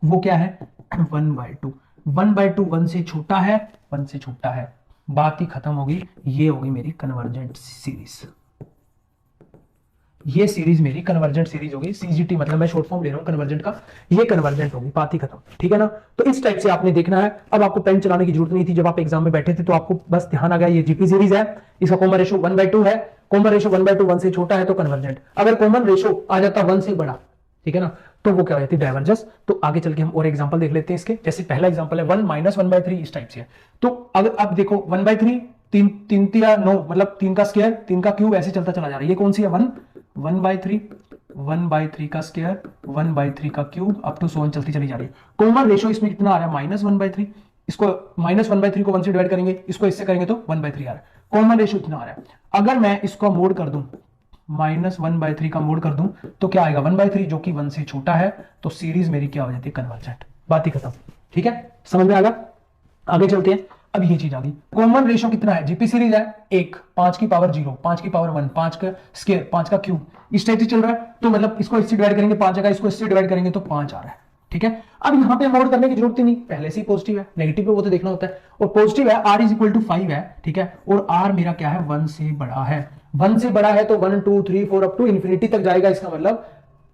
वो क्या है 1/2। 1/2 1 से छोटा है, 1 से छोटा है, बात ही खत्म होगी। ये होगी मेरी कन्वर्जेंट सीरीज, ये सीरीज मेरी कन्वर्जेंट सीरीज होगी, सीजीटी मतलब मैं शॉर्ट फॉर्म ले रहा हूं कन्वर्जेंट का, ये कन्वर्जेंट होगी, बात ही खत्म, ठीक है ना। तो इस टाइप से आपने देखना है। अब आपको पेन चलाने की जरूरत नहीं थी, जब आप एग्जाम में बैठे थे तो आपको बस ध्यान आ गया ये जीपी सीरीज है, इसका कॉमन रेशो 1/2 है, कॉमन रेशो 1/2 1 से छोटा है तो कन्वर्जेंट, अगर कॉमन रेशो आ जाता 1 से बड़ा, ठीक है ना, तो वो क्या हो जाती है डाइवर्जेंस। तो आगे चल के हम और एग्जांपल देख लेते हैं इसके। जैसे पहला एग्जांपल है 1 - 1/3 इस टाइप से है। तो अगर अब देखो 1/3 तीन तीन या 9 मतलब 3 का स्क्वायर 3 का क्यूब ऐसे चलता चला जा रहा है। ये कौन सी है 1/3 का स्क्वायर 1/3 का क्यूब अप टू 100 चलती चली जा रही है। कॉमन रेशो इसमें कितना आ रहा है -1/3, इसको -1/3 को 1 से डिवाइड करेंगे, इसको इससे करेंगे तो 1/3 आ रहा है। कॉमन रेशो इतना आ रहा है। अगर मैं इसको मोड कर दूं -1/3 का मोड कर दूं तो क्या आएगा 1/3 जो कि 1 से छोटा है, तो सीरीज मेरी क्या हो जाती है कन्वर्जेंट, बात ही खत्म, ठीक है, समझ में आ गया। आगे चलते हैं। अब ये चीज आ गई, कॉमन रेशो कितना है, जीपी सीरीज है 1 5 की पावर 0 5 की पावर 1 5 का स्क्वायर 5 का क्यूब इस टाइप से चल रहा है। तो मतलब इसको इससे डिवाइड करेंगे 5 जगह, इसको इससे डिवाइड करेंगे तो 5 आ रहा है, ठीक है। अब यहां पे मोड करने की जरूरत ही नहीं, पहले से ही पॉजिटिव है, नेगेटिव पे वो तो देखना होता है, और पॉजिटिव है r = 5 है, ठीक है, और r मेरा क्या है 1 से बड़ा है, 1 से बड़ा है तो 1 2 3 4 अप टू इंफिनिटी तक जाएगा, इसका मतलब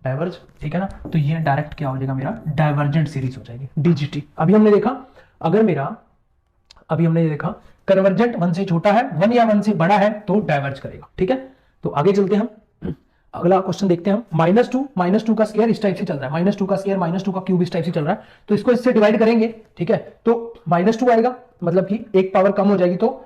डाइवर्ज, ठीक है ना। तो ये डायरेक्ट क्या हो जाएगा मेरा डाइवर्जेंट सीरीज हो जाएगी डीजीटी। अभी हमने देखा अगर मेरा कन्वर्जेंट 1 से छोटा है 1 या 1 से बड़ा है तो डाइवर्ज करेगा, ठीक है। तो आगे चलते हैं हम, अगला क्वेश्चन देखते हैं हम। -2 का स्क्वायर इस टाइप से चल रहा है, -2 का स्क्वायर -2 का क्यूब इस टाइप से चल रहा है, तो इसको इससे डिवाइड करेंगे, ठीक है, तो -2 आएगा, मतलब कि एक पावर कम हो जाएगी, तो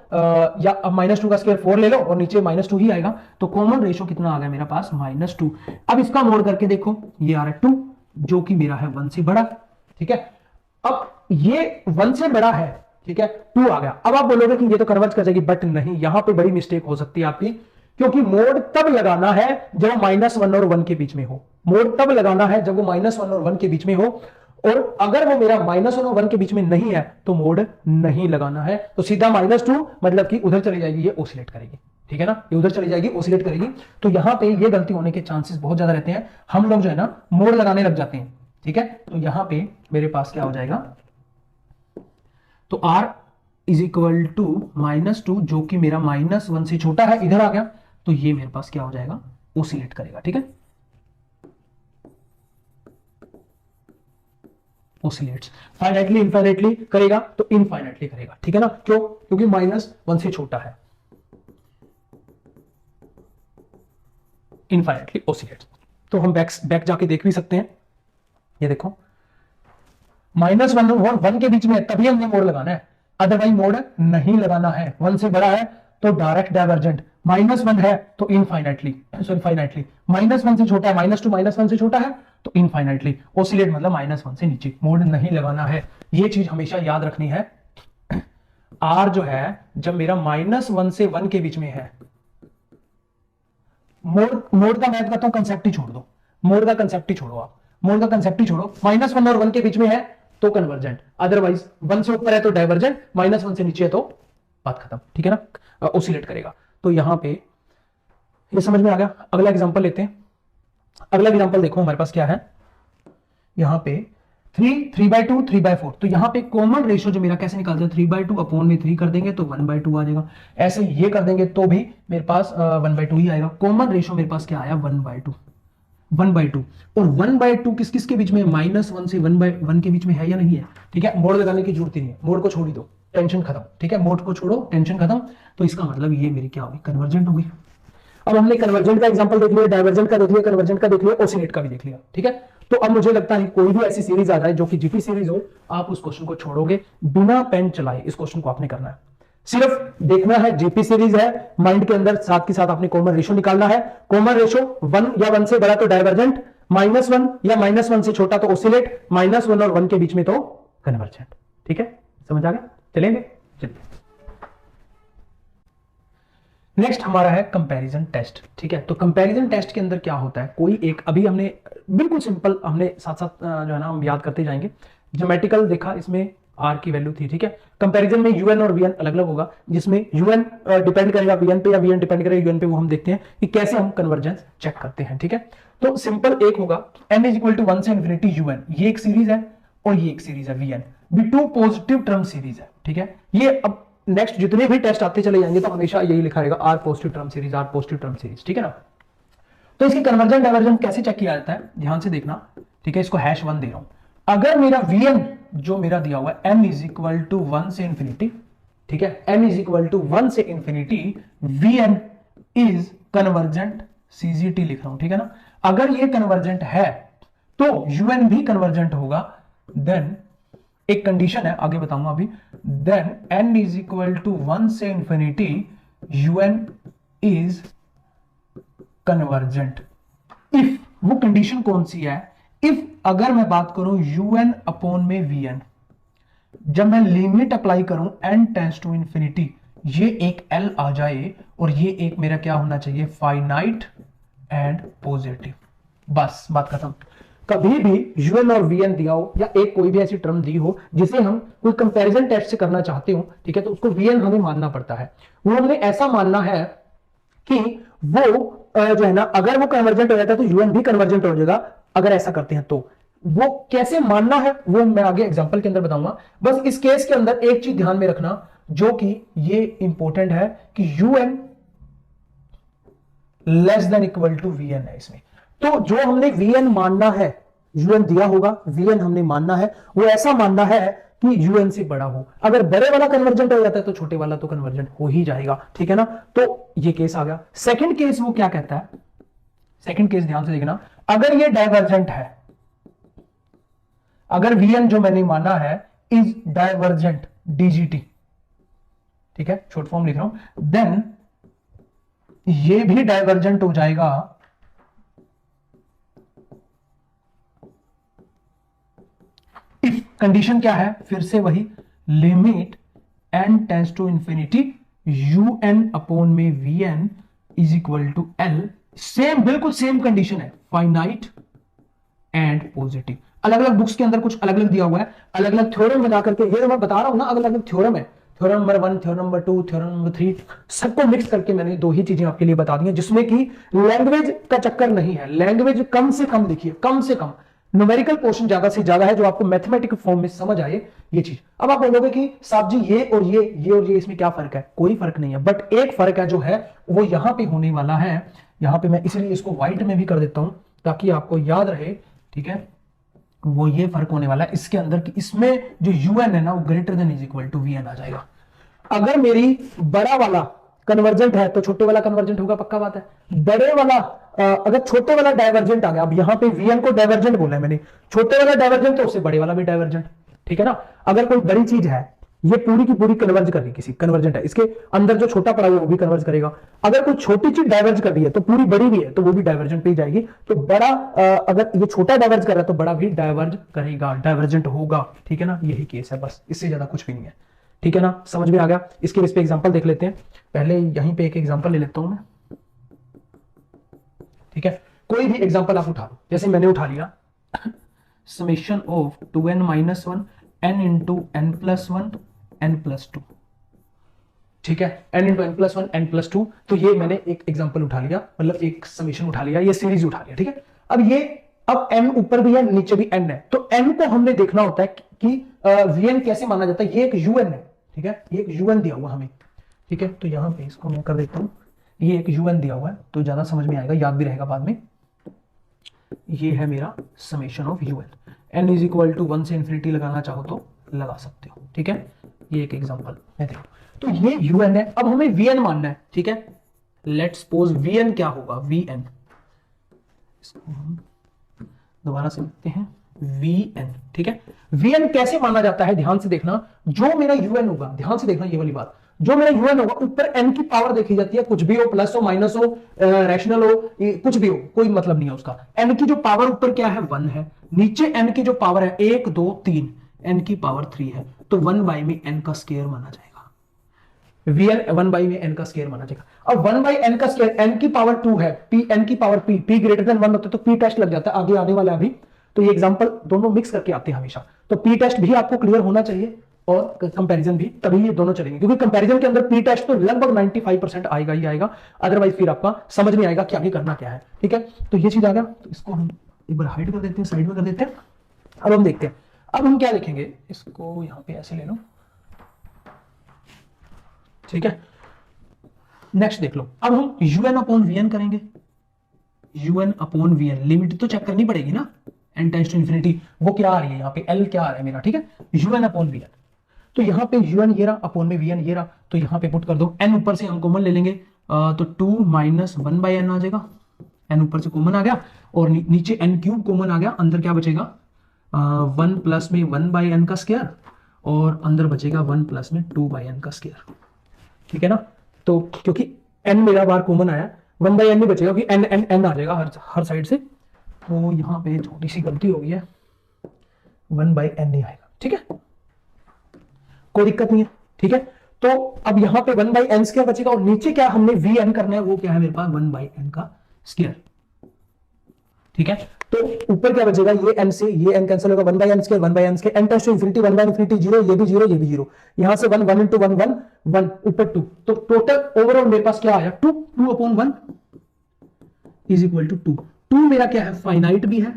या अब -2 का स्क्वायर 4 ले लो और नीचे -2 ही आएगा, तो कॉमन रेशो कितना आ गया मेरा पास -2। अब इसका मोड करके देखो, ये आ रहा है 2 जो कि मेरा है 1 से बड़ा, ठीक है। अब ये 1 से बड़ा है, ठीक है, 2 आ गया। अब आप बोलोगे कि ये तो कन्वर्ज कर जाएगी, बट नहीं, यहां पे बड़ी मिस्टेक हो सकती है आपकी, क्योंकि मोड तब लगाना है जब -1 और 1 के बीच में हो, मोड तब लगाना है जब वो -1 और 1 के बीच में हो, और अगर वो मेरा -1 और 1 के बीच में नहीं है तो मोड नहीं लगाना है, तो सीधा -2 मतलब कि उधर चली जाएगी, ये ओसिलेट करेगी, ठीक है ना, ये उधर चली जाएगी ओसिलेट करेगी। तो यहां पे ये गलती होने के चांसेस बहुत ज्यादा रहते हैं, हम लोग जो है ना मोड लगाने लग जाते हैं, ठीक है। तो यहां पे मेरे पास क्या हो जाएगा, तो r = -2 जो कि मेरा -1 से छोटा है इधर आ गया, तो ये मेरे पास क्या हो जाएगा ओसिलेट करेगा, ठीक है, ओसिलेट्स। फाइनाइटली इनफाइनाइटली करेगा तो इनफाइनाइटली करेगा, ठीक है ना, क्यों, क्योंकि -1 से छोटा है, इनफाइनाइटली ओसिलेट्स। तो हम बैक जाके देख भी सकते हैं, ये देखो -1 और 1 के बीच में है तभी हमने मोड लगाना है, अदरवाइज मोड नहीं लगाना है। 1 से बड़ा है तो डायरेक्ट डाइवर्जेंट, -1 है तो इनफाइनाइटली सॉरी फाइनाइटली, -1 से छोटा है, -2 -1 से छोटा है तो इनफाइनाइटली, ओसिलेट मतलब -1 से नीचे, मोड नहीं लगाना है, ये चीज हमेशा याद रखनी है। R जो है जब मेरा -1 से 1 के बीच में है, मोड का मैं कहता हूं कंसेप्ट ही छोड़ दो, मोड का कंसेप्ट ही छोड़ो, आप मोड का कंसेप्ट ही छोड़ो, -1 और 1 के बीच में है तो कन्वर्जेंट, अदरवाइज 1 से ऊपर है तो डाइवर्जेंट, -1 से नीचे है तो बात खत्म, ठीक है ना, ओसिलेट करेगा। तो यहां पे ये समझ में आ गया। अगला एग्जांपल लेते हैं। अगला एग्जांपल देखो हमारे पास क्या है, यहां पे 3/2 3/4, तो यहां पे कॉमन रेशियो जो मेरा कैसे निकालते हैं, 3/2 अपॉन में 3 कर देंगे तो 1/2 आ जाएगा, ऐसे ये कर देंगे तो भी मेरे पास 1/2 ही आएगा। कॉमन रेशियो मेरे पास क्या आया 1/2 और 1/2 किस किस के बीच में, -1 से 1/1 के बीच में है या नहीं है, ठीक है। मोड लगाने की जरूरत ही नहीं है, मोड को छोड़ ही दो, टेंशन खत्म, ठीक है, मोड को छोड़ो, टेंशन खत्म। तो इसका मतलब ये मेरी क्या होगी कन्वर्जेंट होगी। अब हमने कन्वर्जेंट का एग्जांपल देख लिया, डाइवर्जेंट का देख लिया, कन्वर्जेंट का देख लिया, ओसिलेट का भी देख लिया, ठीक है। तो अब मुझे लगता है कोई भी ऐसी सीरीज आ जाए जो कि जीपी सीरीज हो, आप उस क्वेश्चन को छोड़ोगे, बिना पेन चलाए इस क्वेश्चन को आपने करना है, सिर्फ देखना है जीपी सीरीज है, माइंड के अंदर साथ के साथ आपने कॉमन रेशियो निकालना है। कॉमन रेशियो 1 या 1 से बड़ा तो डाइवर्जेंट, -1 या -1 से छोटा तो ओसिलेट, -1 और 1 के बीच में तो कन्वर्जेंट, ठीक है, समझ आ गया, चलेंगे, चलिए। नेक्स्ट हमारा है कंपैरिजन टेस्ट, ठीक है। तो कंपैरिजन टेस्ट के अंदर क्या होता है, कोई एक, अभी हमने बिल्कुल सिंपल, हमने साथ साथ जो है ना हम याद करते जाएंगे। ज्योमेट्रिकल देखा, इसमें r की वैल्यू थी, ठीक है। कंपैरिजन में un और vn अलग अलग होगा, जिसमें un डिपेंड करेगा vn पे या vn डिपेंड करेगा un पे, वो हम देखते हैं कि कैसे हम कन्वर्जेंस चेक करते हैं, ठीक है। तो सिंपल एक होगा n = 1 से इन्फिनिटी un, ये एक सीरीज है और ये एक सीरीज है vn, भी टू पॉजिटिव टर्म सीरीज है, ठीक है। ये अब नेक्स्ट जितने भी टेस्ट आते चले जाएंगे तो हमेशा यही लिखा रहेगा r positive term series, r positive term series, ठीक है ना। तो इसकी कन्वर्जेंट डाइवर्जेंट कैसे चेक किया जाता है, ध्यान से देखना, ठीक है। इसको #1 दे रहा हूं। अगर मेरा Vn जो मेरा दिया हुआ है m इज इक्वल टू 1 से इंफिनिटी, ठीक है, m इज इक्वल टू 1 से infinity, Vn is convergent, CGT लिख रहा हूं, ठीक है ना। अगर ये कन्वर्जेंट है तो UN भी कन्वर्जेंट होगा। देन एक कंडीशन है, आगे बताऊंगा अभी, then n is equal to 1 से infinity, UN is convergent. If, वो कंडीशन कौन सी है, इफ अगर मैं बात करूं UN अपॉन में Vn, जब मैं लिमिट अप्लाई करूं n टेंड्स टू इंफिनिटी, ये एक L आ जाए और ये एक मेरा क्या होना चाहिए, फाइनाइट एंड पॉजिटिव, बस बात खत्म। कभी भी UN और Vn दिया हो या एक कोई भी ऐसी टर्म दी हो जिसे हम कोई कंपैरिजन टेस्ट से करना चाहते हो, ठीक है, तो उसको Vn हमें मानना पड़ता है। वो हमने ऐसा मानना है कि वो जो है ना, अगर वो कन्वर्जेंट हो जाता है तो UN भी कन्वर्जेंट हो जाएगा, अगर ऐसा करते हैं तो। वो कैसे मानना है वो मैं आगे एग्जांपल के अंदर बताऊंगा। बस इस केस के अंदर एक चीज ध्यान में रखना, जो कि ये इंपॉर्टेंट है कि UN less than equal to Vn है इसमें। तो जो हमने Vn मानना है, UN दिया होगा, Vn हमने मानना है, वो ऐसा मानना है कि UN से बड़ा हो। अगर बड़े वाला कन्वर्जेंट हो जाता है तो छोटे वाला तो कन्वर्जेंट हो ही जाएगा, ठीक है ना। तो ये केस आ गया। सेकंड केस वो क्या कहता है, सेकंड केस ध्यान से देखना, अगर ये डाइवर्जेंट है, अगर Vn जो मैंने माना है इज डाइवर्जेंट, DGT, ठीक है, शॉर्ट फॉर्म लिख रहा हूं, देन ये भी डाइवर्जेंट हो जाएगा इफ कंडीशन क्या है, फिर से वही, limit n tends to infinity, UN upon में Vn is equal to L, same, बिल्कुल सेम कंडीशन है, फाइनाइट एंड पॉजिटिव। अलग अलग बुक्स के अंदर कुछ अलग अलग दिया हुआ है, अलग अलग थ्योरम बना करके, ये मैं बता रहा हूं ना, अलग अलग थ्योरम है, theorem number 1, theorem number 2, theorem number 3, सबको मिक्स करके मैंने दो ही चीजें आपके लिए बता दी हैं, जिसमें कि लैंग्वेज का चक्कर नहीं है। लैंग्वेज कम से कम लिखिए, कम से कम, न्यूमेरिकल पोर्शन ज्यादा से ज्यादा है, जो आपको मैथमेटिक फॉर्म में समझ आए ये चीज। अब आप बोलोगे कि साहब जी ये और ये और ये इसमें क्या फर्क है, कोई फर्क नहीं है, बट एक फर्क है जो है वो यहां पे होने वाला है। यहां पे मैं इसलिए इसको व्हाइट में भी कर देता हूं ताकि आपको याद रहे, ठीक है। वो ये फर्क होने वाला है इसके अंदर कि इसमें जो UN है ना, वो greater than is equal to Vn आ जाएगा। अगर मेरी बड़ा वाला कन्वर्जेंट है तो छोटे वाला कन्वर्जेंट होगा, पक्का बात है। बड़े वाला अगर छोटे वाला डाइवर्जेंट आ गया, अब यहां पे Vn को डाइवर्जेंट बोला है मैंने, छोटे वाला डाइवर्जेंट तो उससे बड़े वाला भी डाइवर्जेंट, ठीक है ना। अगर कोई बड़ी चीज है, ये पूरी की पूरी कन्वर्ज कर रही, किसी कन्वर्जेंट है, इसके अंदर जो छोटा पड़ा हुआ है वो भी कन्वर्ज करेगा। अगर कोई छोटी चीज डाइवर्ज कर रही है तो पूरी बड़ी भी है तो वो भी डाइवर्जेंट पे ही जाएगी। तो बड़ा अगर ये छोटा डाइवर्ज कर रहा है तो बड़ा भी डाइवर्ज करेगा, डाइवर्जेंट होगा, ठीक है ना। यही केस है, बस इससे ज्यादा कुछ भी नहीं है, ठीक है ना। समझ में आ गया। इसके इस पे एग्जांपल देख लेते हैं। पहले यहीं पे एक एग्जांपल ले लेता हूं मैं, ठीक है। कोई भी एग्जांपल आप उठा लो, जैसे मैंने उठा लिया summation of 2n - 1 n into n plus 1 n plus 2, ठीक है, n into n plus 1 n plus 2। तो ये मैंने एक एग्जांपल उठा लिया, मतलब एक समेशन उठा लिया, ये सीरीज उठा लिया, ठीक है। अब n ऊपर भी है नीचे भी n है, तो n को हमने देखना होता है कि Vn कैसे माना जाता है। ये एक UN है, ठीक है, ये एक UN दिया हुआ हमें, ठीक है। तो यहां पे इसको मैं कर देता हूं, ये एक UN दिया हुआ है तो ज्यादा समझ में आएगा, याद भी रहेगा बाद में। ये है मेरा summation of UN, n is equal to 1 से इंफिनिटी लगाना चाहो तो लगा सकते हो, ठीक है। ये एक एग्जांपल है, देखो। तो ये UN है, अब हमें Vn मानना है, ठीक है। लेट्स सपोज Vn क्या होगा, Vn, इसको हम दोबारा से लिखते हैं Vn, ठीक है। Vn कैसे माना जाता है, ध्यान से देखना। जो मेरा UN होगा, ध्यान से देखना ये वाली बात, जो मेरा UN होगा ऊपर n की पावर देखी जाती है, कुछ भी हो, प्लस हो, माइनस हो, रैशनल हो, कुछ भी हो, कोई मतलब नहीं है उसका। n की जो पावर ऊपर क्या है, 1 है, नीचे n की जो पावर है 1 2 3, n की पावर 3 है, तो 1 बाई में n का स्क्वायर माना जाएगा। Vn 1 बाई में n का स्क्वायर माना जाएगा। अब 1 बाई n का स्क्वायर, n की पावर 2 है, p n की पावर p ग्रेटर देन 1 होता है तो p टेस्ट लग जाता है, आगे आने वाला अभी। तो ये एग्जांपल दोनों मिक्स करके आते हैं हमेशा, तो p टेस्ट भी आपको क्लियर होना चाहिए और कंपैरिजन भी, तभी ये दोनों चलेंगे, क्योंकि कंपैरिजन के अंदर p टेस्ट तो लगभग 95% आएगा ही आएगा, अदरवाइज फिर आपका समझ नहीं आएगा कि आगे करना क्या है, ठीक है। तो ये चीज आ गया, तो इसको हम एक बार हाइड कर देते हैं, साइड में कर देते हैं। अब हम देखते हैं, अब हम क्या लिखेंगे, इसको यहां पे ऐसे ले लो, ठीक है। नेक्स्ट देख लो, अब हम UN अपॉन Vn करेंगे, un upon V N, limit तो चेक करनी पड़ेगी ना, n टेंड्स टू इंफिनिटी, वो क्या आ रही है यहाँ पे l क्या आ रहा है मेरा, ठीक है, un अपॉन वी एन। तो यहाँ पे un ये रहा, अपॉन में वी एन ये रहा, तो यहाँ पे पुट कर दो, n ऊपर से हम कॉमन ले लेंगे, तो 2 माइनस 1/n आ जाएगा, n ऊपर से कॉमन आ गया, और नीचे n क्यूब कॉमन आ गया, अंदर क्या बचेगा 1 प्लस में 1/n का स्क्वायर, और अंदर बचेगा 1 प्लस में 2/n का स्क्वायर, ठीक है ना। तो क्योंकि n मेरा बार कॉमन आया, 1/n नहीं बचेगा, क्योंकि n n n आ जाएगा हर साइड से, तो यहाँ पे छोटी सी गलती हो गई है, 1/n नहीं आएगा, ठीक है, कोई दिक्कत नहीं है, ठीक है। तो अब यहाँ पे 1/n स्क्वायर बचेगा, और नीचे क्या हमने vn करना है, वो क्या है मेरे पास 1/n का स्क्वायर, ठीक है। तो ऊपर क्या बचेगा, ये n से ये n कैंसिल होगा, 1/n square 1/n square, n tends to infinity 1/इंफिनिटी 0, ये भी 0, ये भी 0, यहां से 1 1 इंटू 1 1 1, ऊपर 2, तो टोटल ओवरऑल मेरे पास क्या आया 2 2 अपॉन 1 इज इक्वल टू 2। 2 मेरा क्या है, फाइनाइट भी है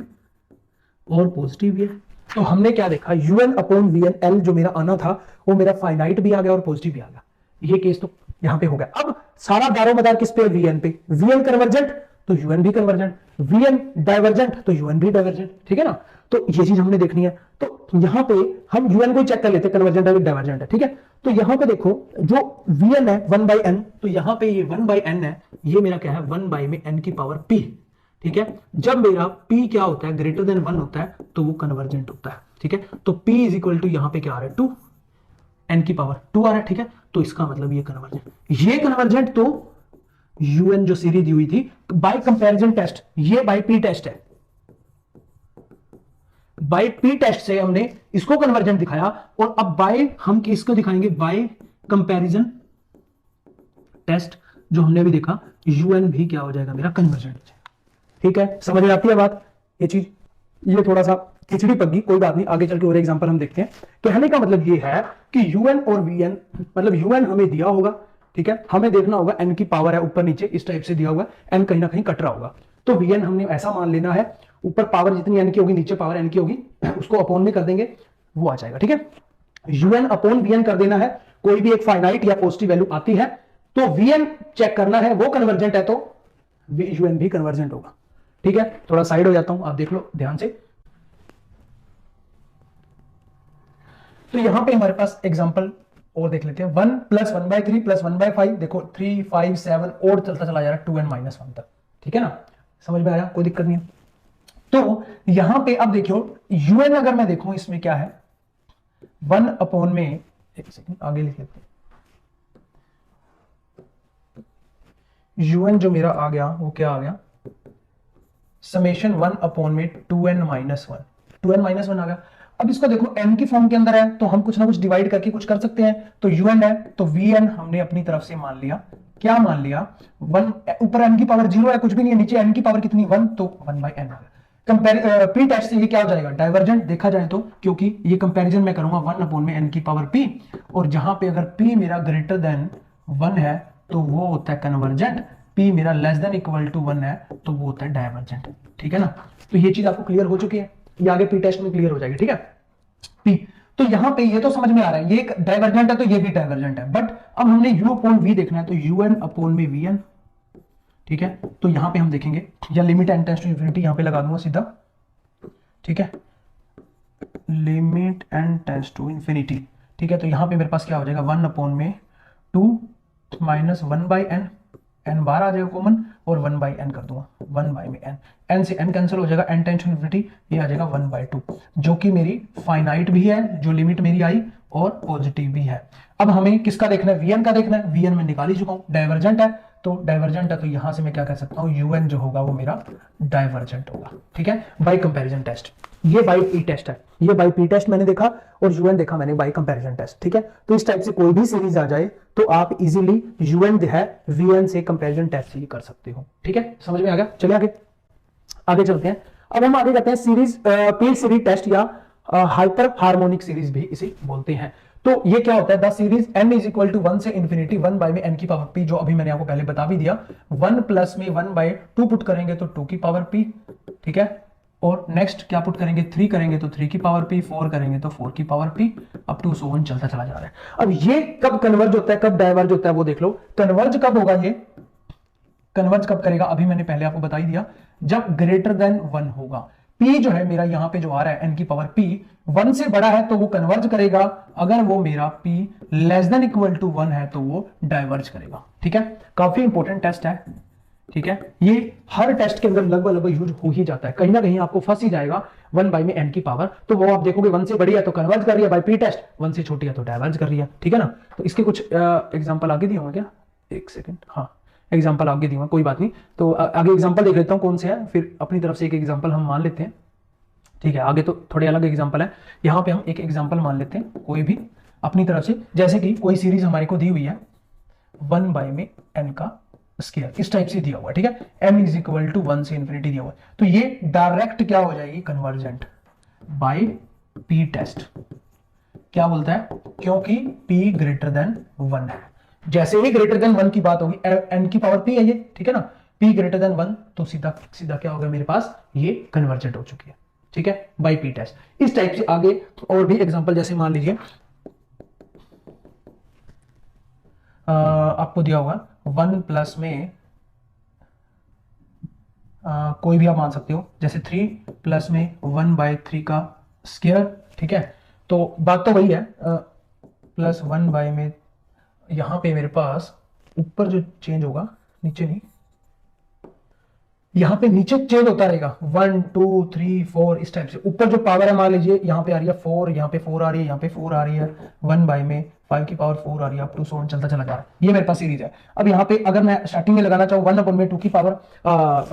और पॉजिटिव भी है। तो हमने क्या देखा, un upon V N, L जो मेरा आना था वो मेरा फाइनाइट भी आ गया और पॉजिटिव भी आ गया, ये केस तो यहां पे हो गया। अब सारा दारोमदार किस पे, वीएन पे, वीएन कन्वर्जेंट तो यूएन भी कन्वर्जेंट, वीएन डाइवर्जेंट तो यूएन भी डाइवर्जेंट, ठीक है ना। तो ये चीज हमने देखनी है, तो यहां पे हम यूएन को चेक कर लेते हैं, कन्वर्जेंट है डाइवर्जेंट है, ठीक है। तो यहां पे देखो जो वीएन है 1/n, तो यहां पे ये 1/n है, ये मेरा क्या है 1 में n की पावर p, ठीक है। जब मेरा p क्या होता है ग्रेटर देन 1 होता है तो वो कन्वर्जेंट होता है, ठीक है। तो p इज इक्वल टू यहां पे क्या आ रहा है 2, n की पावर 2 आ रहा है, ठीक है। तो इसका मतलब ये कन्वर्जेंट तो un जो सीरीज दी हुई थी बाय कंपैरिजन टेस्ट, ये बाय p टेस्ट है, बाय p टेस्ट से हमने इसको कन्वर्जेंट दिखाया, और अब बाय हम इसको दिखाएंगे बाय कंपैरिजन टेस्ट, जो हमने अभी देखा un भी क्या हो जाएगा मेरा कन्वर्जेंट, ठीक है। समझ में आती है बात, ये चीज, ये थोड़ा सा खिचड़ी पक गई, कोई बात नहीं, आगे चल के और एग्जांपल हम देखते हैं। कहने का मतलब ये है कि un और vn, मतलब un हमें दिया होगा, ठीक है, हमें देखना होगा n की पावर है ऊपर नीचे इस टाइप से दिया हुआ है, n कहीं ना कहीं कट रहा होगा, तो vn हमने ऐसा मान लेना है, ऊपर पावर जितनी n की होगी नीचे पावर n की होगी, उसको अपॉन में कर देंगे, वो आ जाएगा, ठीक है। un अपॉन vn कर देना है, कोई भी एक फाइनाइट या पॉजिटिव वैल्यू आती है तो vn चेक करना है, वो कन्वर्जेंट है तो un भी कन्वर्जेंट होगा, ठीक है। थोड़ा साइड हो जाता हूं, आप देख लो ध्यान से। तो यहां पे हमारे पास एग्जांपल और देख लेते हैं, 1 प्लस 1/3 प्लस 1/5, देखो 3 5 7 और चलता चला जा रहा है 2n माइनस 1 तक, ठीक है ना, समझ में आया, कोई दिक्कत नहीं है। तो यहां पे अब देखियो un अगर मैं देखूं इसमें क्या है 1 अपॉन में, एक सेकंड आगे लिख लेते हैं, un जो मेरा आ गया वो क्या आ गया, समेशन 1 अपॉन में 2n माइनस 1, 2n माइनस 1 आ गया। अब इसको देखो n की फॉर्म के अंदर है तो हम कुछ ना कुछ डिवाइड करके कुछ कर सकते हैं, तो un है तो vn हमने अपनी तरफ से मान लिया, क्या मान लिया 1, ऊपर n की पावर 0 है, कुछ भी नहीं है, नीचे n की पावर कितनी 1, तो 1/n आ गया। p टेस्ट से ये क्या हो जाएगा डाइवर्जेंट देखा जाए तो, क्योंकि ये कंपैरिजन मैं करूंगा 1 अपॉन में n की पावर p, और जहां पे अगर p मेरा ग्रेटर देन 1 है तो वो होता है कन्वर्जेंट, p मेरा लेस देन इक्वल टू 1 है तो वो होता है डाइवर्जेंट, ठीक है ना। तो ये चीज आपको क्लियर हो चुकी है, ये आगे p टेस्ट में क्लियर हो जाएगी, ठीक है। p तो यहां पे ये तो समझ में आ रहा है, ये डाइवर्जेंट है तो ये भी डाइवर्जेंट है, बट अब हमने u अपॉन v देखना है, तो un अपॉन में vn, ठीक है। तो यहां पे हम देखेंगे, या limit n tends to infinity यहां पे लगा दूंगा सीधा, ठीक है, limit n tends to infinity, ठीक है। तो यहां पे मेरे पास क्या हो जाएगा 1 अपॉन में 2 माइनस 1/n, n बार आ जाएगा कॉमन, और 1/n कर दूंगा, 1 में n, n से n कैंसिल हो जाएगा, n टेंड्स टू इंफिनिटी, ये आ जाएगा 1/2, जो कि मेरी फाइनाइट भी है, जो लिमिट मेरी आई, और पॉजिटिव भी है। अब हमें किसका देखना है, vn का देखना है, vn में निकाल ही चुका हूं, डाइवर्जेंट है तो डाइवर्जेंट है, तो यहां से मैं क्या कह सकता हूं un जो होगा वो मेरा डाइवर्जेंट होगा, ठीक है, बाय कंपैरिजन टेस्ट। ये बाय p टेस्ट है, ये बाय p टेस्ट मैंने देखा, और un देखा मैंने बाय कंपैरिजन टेस्ट, ठीक है। तो इस टाइप से कोई भी सीरीज आ जाए तो आप इजीली un है vn से कंपैरिजन टेस्ट से ही कर सकते हो, ठीक है, समझ में आ गया। चलिए आगे चलते हैं। अब हम आगे जाते हैं सीरीज, पीर सीरीज टेस्ट या हाइपर हार्मोनिक सीरीज भी इसे बोलते हैं। तो ये क्या होता है, the series n is equal to 1 से इंफिनिटी 1 में n की पावर p, जो अभी मैंने आपको पहले बता भी दिया, 1 प्लस में 1/2 पुट करेंगे तो 2 की पावर p, ठीक है, और नेक्स्ट क्या पुट करेंगे 3 करेंगे तो 3 की पावर p, 4 करेंगे तो 4 की power p, up to so on चलता चला जा रहा है। अब ये कब कन्वर्ज होता है कब डाइवर्ज होता है वो देख लो, कन्वर्ज कब होगा ये कन्वर्ज कब करेगा, अभी मैंने पहले आपको बता ही दिया, जब ग्रेटर देन 1 होगा। p जो है मेरा यहां पे जो आ रहा है n की पावर p 1 से बड़ा है तो वो कन्वर्ज करेगा, अगर वो मेरा p less than equal to 1 है तो वो डाइवर्ज करेगा। ठीक है, काफी इंपॉर्टेंट टेस्ट है। ठीक है, ये हर टेस्ट के अंदर लगभग यूज हो ही जाता है, कहीं ना कहीं आपको फंस ही जाएगा 1 बाई में n की पावर, तो वो आप देखोगे 1 से बड़ी है तो कन्वर्ज कर रही है बाई p टेस्ट, 1 से छोटी है तो डाइवर्ज कर रही है। ठीक है ना, तो इसके कुछ एग्जांपल आगे दिए होंगे क्या, एक सेकंड, हाँ एग्जांपल आगे दिए होंगे, कोई बात नहीं, तो आगे एग्जांपल देख लेता हूं कौन से है, फिर अपनी तरफ से एक एग्जांपल हम मान लेते हैं। ठीक है, आगे तो थोड़े अलग एग्जांपल है, यहां पे हम एक एग्जांपल मान लेते हैं कोई भी अपनी तरफ से, जैसे कि कोई सीरीज हमारे को दी हुई है 1 बाई में n का स्क्वायर, इस टाइप से दिया हुआ है। ठीक है, m इज इक्वल टू 1 से इंफिनिटी दिया हुआ है, तो ये डायरेक्ट क्या हो जाएगी, कन्वर्जेंट बाय p टेस्ट। क्या बोलता है, क्योंकि p ग्रेटर देन 1 है, जैसे ही ग्रेटर देन 1 की बात होगी, n की पावर p है ये, ठीक है ना, p ग्रेटर देन 1 तो सीधा सीधा क्या होगा मेरे पास, ये कन्वर्जेंट हो चुकी है। ठीक है, बाय p टेस्ट। इस टाइप से आगे और भी एग्जांपल, जैसे मान लीजिए आपको दिया होगा 1 प्लस में कोई भी आप मान सकते हो, जैसे 3 प्लस में 1 बाई 3 का स्क्वायर। ठीक है, तो बात तो वही है, प्लस 1 बाई में यहां पे मेरे पास ऊपर जो चेंज होगा, नीचे नहीं, यहां पे नीचे चेंज होता रहेगा 1 2 3 4 इस टाइप से। ऊपर जो पावर है मान लीजिए यहाँ पे आ रही है 4, यहाँ पे 4 आ रही है, यहाँ पे 4 आ रही है, 1 बाई में 5 की पावर 4 आ रही है, अप टू 7 चलता चला जा रहा है, ये मेरे पास सीरीज है। अब यहाँ पे अगर मैं स्टार्टिंग में लगाना चाहूँ 1 अपॉन में 2 की पावर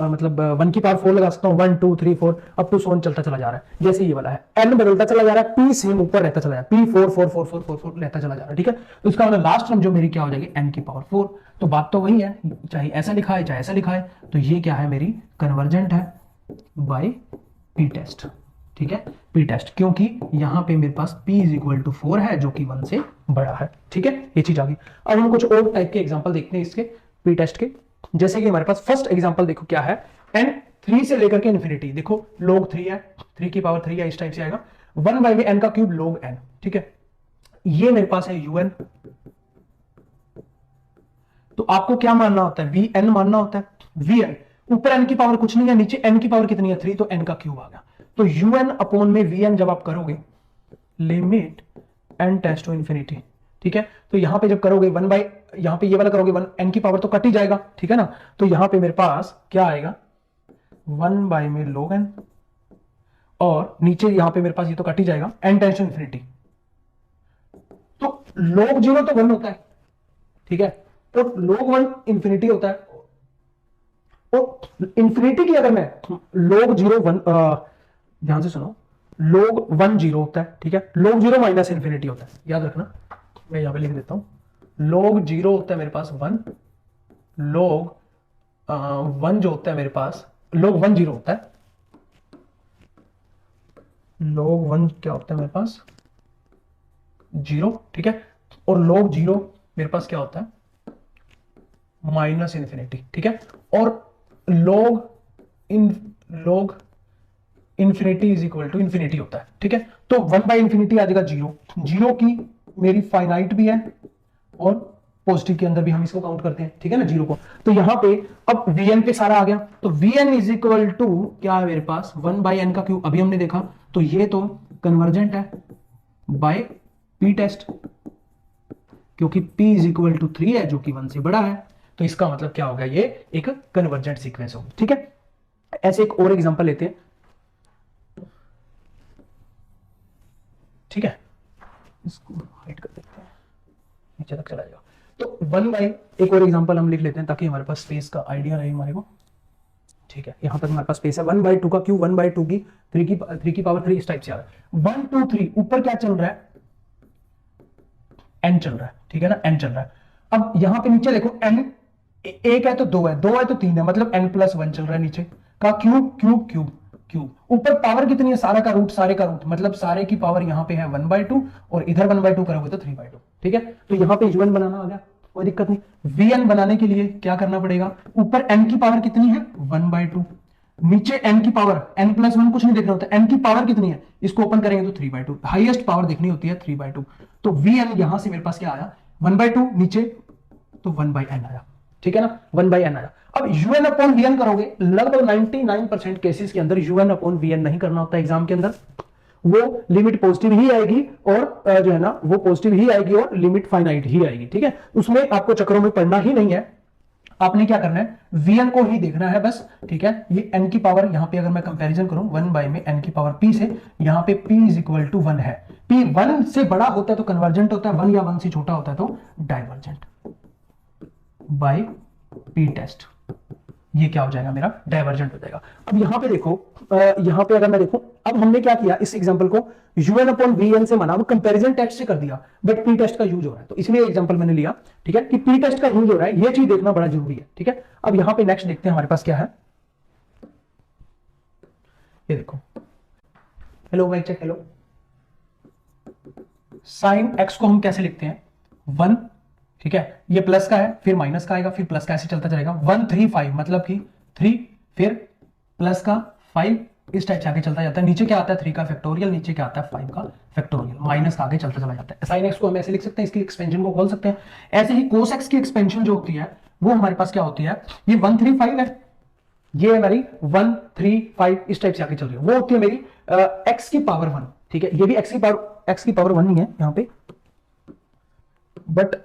मतलब 1 की पावर 4 लगा सकता हूँ, 1 2 3 4 अप टू 7 चलता चला जा रहा है, जैसे ये वाला है, n बदलता चला जा रहा है, p सेम ऊपर रहता चला जा रहा है, p 4 4 4 4 4 4 रहता चला जा रहा है। ठीक है, तो इसका मतलब लास्ट टर्म जो मेरी क्या हो जाएगी, n की पावर 4। तो बात तो वही है, चाहे ऐसा लिखा है चाहे ऐसा लिखा है, तो ये क्या है, मेरी कन्वर्जेंट है बाय p टेस्ट। ठीक है, p टेस्ट, क्योंकि यहां पे मेरे पास p इज इक्वल टू 4 है जो कि 1 से बड़ा है। ठीक है, ये चीज आ गई। अब हम कुछ और टाइप के एग्जांपल देखते हैं इसके p टेस्ट के, जैसे कि हमारे पास फर्स्ट एग्जांपल देखो क्या है, n 3 से लेकर के इन्फिनिटी, देखो log 3 है, 3 की पावर 3 है, इस टाइप से आएगा, 1 बाई में n का क्यूब log n। ठीक है, ये मेरे पास है un, तो आपको क्या मानना होता है, vn मानना होता है, vn ऊपर n की पावर कुछ नहीं है, नीचे n की पावर कितनी है 3, तो n का क्यूब आ गया, तो un अपॉन में vn जब आप करोगे, limit n tends to infinity. ठीक है, तो यहां पे जब करोगे 1 बाई, यहां पे ये वाला करोगे 1, n की पावर तो कट ही जाएगा। ठीक है ना, तो यहां पे मेरे पास क्या आएगा, 1 बाई में log n, और नीचे यहां पे मेरे पास ये तो कट ही जाएगा, n टेंड्स टू इंफिनिटी, तो log 0 तो 1 होता है। ठीक है, तो log 1 इंफिनिटी होता है, तो इंफिनिटी की अगर मैं log 0 1, ध्यान से सुनो, log 1 0 होता है। ठीक है, log 0 माइनस इंफिनिटी होता है, याद रखना, मैं यहां पे लिख देता हूं, log 0 होता है मेरे पास 1, log 1 जो होता है मेरे पास, log 1 0 होता है, log 1 क्या होता है मेरे पास 0। ठीक है, और log 0 मेरे पास क्या होता है, माइनस इंफिनिटी। ठीक है, और log infinity is equal to infinity होता है। ठीक है, तो 1 बाई इंफिनिटी आ जाएगा 0, 0 की मेरी फाइनाइट भी है और पॉजिटिव के अंदर भी हम इसको काउंट करते हैं। ठीक है ना, 0 को, तो यहां पे अब vn पे सारा आ गया, तो vn इज इक्वल टू क्या है मेरे पास, 1 बाई n का क्यूब, अभी हमने देखा, तो ये तो कन्वर्जेंट है बाय p टेस्ट, क्योंकि p इज इक्वल टू 3 है जो कि 1 से बड़ा है, तो इसका मतलब क्या होगा, ये एक कन्वर्जेंट सीक्वेंस होगा। ठीक है, ऐसे एक और एग्जांपल लेते हैं। ठीक है, इसको हाइड कर देते हैं, नीचे तक चला जाएगा, तो 1 बाई, एक और एग्जांपल हम लिख लेते हैं ताकि हमारे पास स्पेस का आइडिया रहे हमारे को। ठीक है, यहां तक हमारे पास स्पेस है, 1 बाई 2 का क्यूब, 1 बाई 2 की 3 की पावर 3 इस टाइप से आ रहा है, 1 2 3 ऊपर क्या चल रहा है, n चल रहा है। ठीक है ना, n चल रहा है। अब यहां पे नीचे देखो, n एक है तो 2 है, 2 है तो 3 है, मतलब n प्लस 1 चल रहा है नीचे का क्यूब क्यूब क्यूब क्यूब, ऊपर पावर कितनी है, सारे का रूट, मतलब सारे की पावर यहां पे है 1 बाई 2, और इधर 1 बाई 2 करोगे तो 3 बाई 2। ठीक है, तो यहां पे un बनाना आ गया, कोई दिक्कत नहीं। vn बनाने के लिए क्या करना पड़ेगा, ऊपर n की पावर कितनी है 1 बाई 2, नीचे n की पावर n प्लस 1 कुछ नहीं देखना होता, n की पावर कितनी है, इसको ओपन करेंगे तो 3 बाई 2, हाईएस्ट पावर देखनी होती है 3 बाई 2, तो vn यहां से मेरे पास क्या आया 1 बाई 2, नीचे तो 1 बाई n आया। ठीक है ना, 1/n आया। अब un अपॉन वी एन करोगे, लगभग 99% केसेस के अंदर un अपॉन वी एन नहीं करना होता एग्जाम के अंदर, वो लिमिट पॉजिटिव ही आएगी और जो है ना वो पॉजिटिव ही आएगी और लिमिट फाइनाइट ही आएगी, ठीक है। उसमें आपको चक्रों में पढ़ना ही नहीं है, आपने क्या करना है, वीएन को ही देखना है बस, ठीक है। ये n की पावर यहां पे अगर मैं कंपैरिजन करूं 1 में n की पावर p से, यहां पे p इज इक्वल टू 1 है, p 1 से बड़ा होता है तो कन्वर्जेंट होता है, 1 या 1 से छोटा होता है तो डाइवर्जेंट बाय p टेस्ट। ये क्या हो जाएगा, मेरा डाइवर्जेंट हो जाएगा। अब यहां पे देखो, यहां पे अगर मैं देखूं, अब हमने क्या किया इस एग्जांपल को un अपॉन वीएन से माना, वो कंपैरिजन टेस्ट से कर दिया, बट p टेस्ट का यूज हो रहा है तो इसलिए एग्जांपल मैंने लिया, ठीक है, कि p टेस्ट का यूज हो रहा है, ये चीज देखना बड़ा जरूरी है, ठीक है। अब यहां पे नेक्स्ट देखते हैं हमारे पास क्या है, ये देखो, हेलो भाई चेक, हेलो, साइन x को हम कैसे लिखते हैं, 1, ठीक है, ये प्लस का है, फिर माइनस का आएगा, फिर प्लस का, ऐसे चलता जाएगा, 1 3 5 मतलब कि 3, फिर प्लस का 5, इस टाइप से आगे चलता जाता है। नीचे क्या आता है, 3 का फैक्टोरियल, नीचे क्या आता है, 5 का फैक्टोरियल, माइनस का आगे चलता चला जाता है। साइन एक्स को हम ऐसे लिख सकते हैं, इसकी एक्सपेंशन को खोल सकते हैं। ऐसे ही कोस एक्स की एक्सपेंशन जो होती है वो हमारे पास क्या होती है, ये 1 3 5 है, ये है मेरी 1 3 5, इस टाइप से आगे चल रही है, वो होती है मेरी एक्स की पावर 1, ठीक है। ये भी एक्स की पावर 1 नहीं है यहाँ पे, बट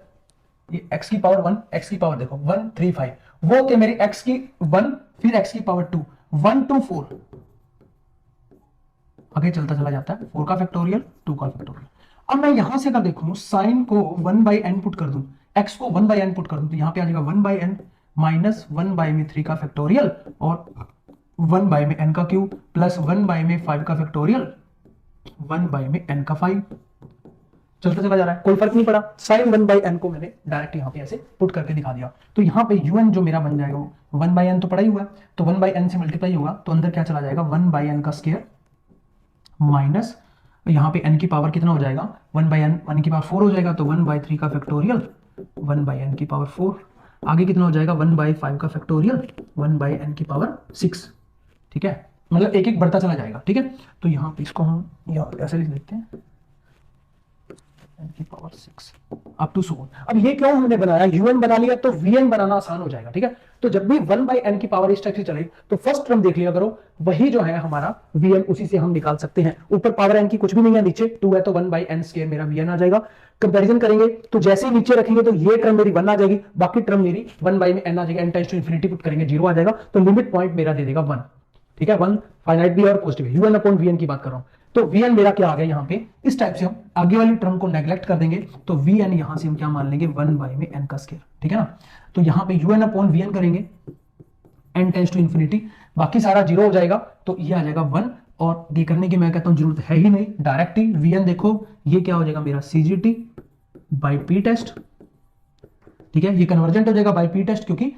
ये x की पावर 1, x की पावर देखो 1 3 5, वो होती है मेरी x की 1, फिर x की पावर 2, 1 2 4, आगे चलता चला जाता है, 4 का फैक्टोरियल, 2 का फैक्टोरियल। अब मैं यहां से अगर देखूं, साइन को 1/n पुट कर दूं, x को 1/n पुट कर दूं, तो यहां पे आ जाएगा 1/n माइनस 1/3 का फैक्टोरियल और 1/n का क्यूब प्लस 1/5 का फैक्टोरियल, 1/n का 5, चलता चला जा रहा है, कोई फर्क नहीं पड़ा। साइन 1/n को मैंने डायरेक्ट यहाँ पे ऐसे पुट करके दिखा दिया, तो यहाँ पे un जो मेरा बन जाएगा वो 1/n तो पड़ा ही हुआ है, तो 1/n से मल्टीप्लाई होगा तो अंदर क्या चला जाएगा, 1/n का स्क्वायर माइनस यहाँ पे n की पावर कितना हो जाएगा, 1/n, 1 की पावर 4 हो जाएगा, तो 1/3 का फैक्टोरियल, 1/n की पावर 4, आगे कितना हो जाएगा, 1/5 का फैक्टोरियल, 1/n की पावर 6, ठीक है, मतलब एक एक बढ़ता चला जाएगा, ठीक है। तो यहाँ पे इसको हम यहाँ ऐसे लिख देते हैं, n की पावर 6 अप टू 7। अब ये क्यों हमने बनाया, un बना लिया तो vn बनाना आसान हो जाएगा, ठीक है। तो जब भी 1/n की पावर इस टाइप से चले तो फर्स्ट टर्म देख लिया करो, वही जो है हमारा vn, उसी से हम निकाल सकते हैं। ऊपर पावर n की कुछ भी नहीं है, नीचे 2 है तो 1/n स्क्वायर मेरा vn आ जाएगा। कंपैरिजन करेंगे तो जैसे ही नीचे रखेंगे तो ये टर्म मेरी 1 आ जाएगी, बाकी टर्म मेरी 1/n आ जाएगा, n tends to infinity put करेंगे 0 आ जाएगा, तो लिमिट पॉइंट मेरा दे देगा 1, ठीक है। 1 फाइनाइट भी और पॉजिटिव, un अपॉन vn की बात कर रहा हूं, तो vn मेरा क्या आ गया यहाँ पे, इस टाइप से हम आगे वाली टर्म को नेग्लेक्ट कर देंगे, तो vn यहां से हम क्या मान लेंगे, 1/n का स्क्वायर, ठीक है ना। तो यहाँ पे un अपॉन vn करेंगे, n टेंड्स टू इंफिनिटी, बाकी सारा 0 हो जाएगा, तो ये आ जाएगा 1, और ये करने की मैं कहता हूं जरूरत है ही नहीं, डायरेक्ट ही vn देखो, ये क्या हो जाएगा मेरा cgt बाई p टेस्ट, ठीक है, ये कन्वर्जेंट हो जाएगा बाई p टेस्ट, क्योंकि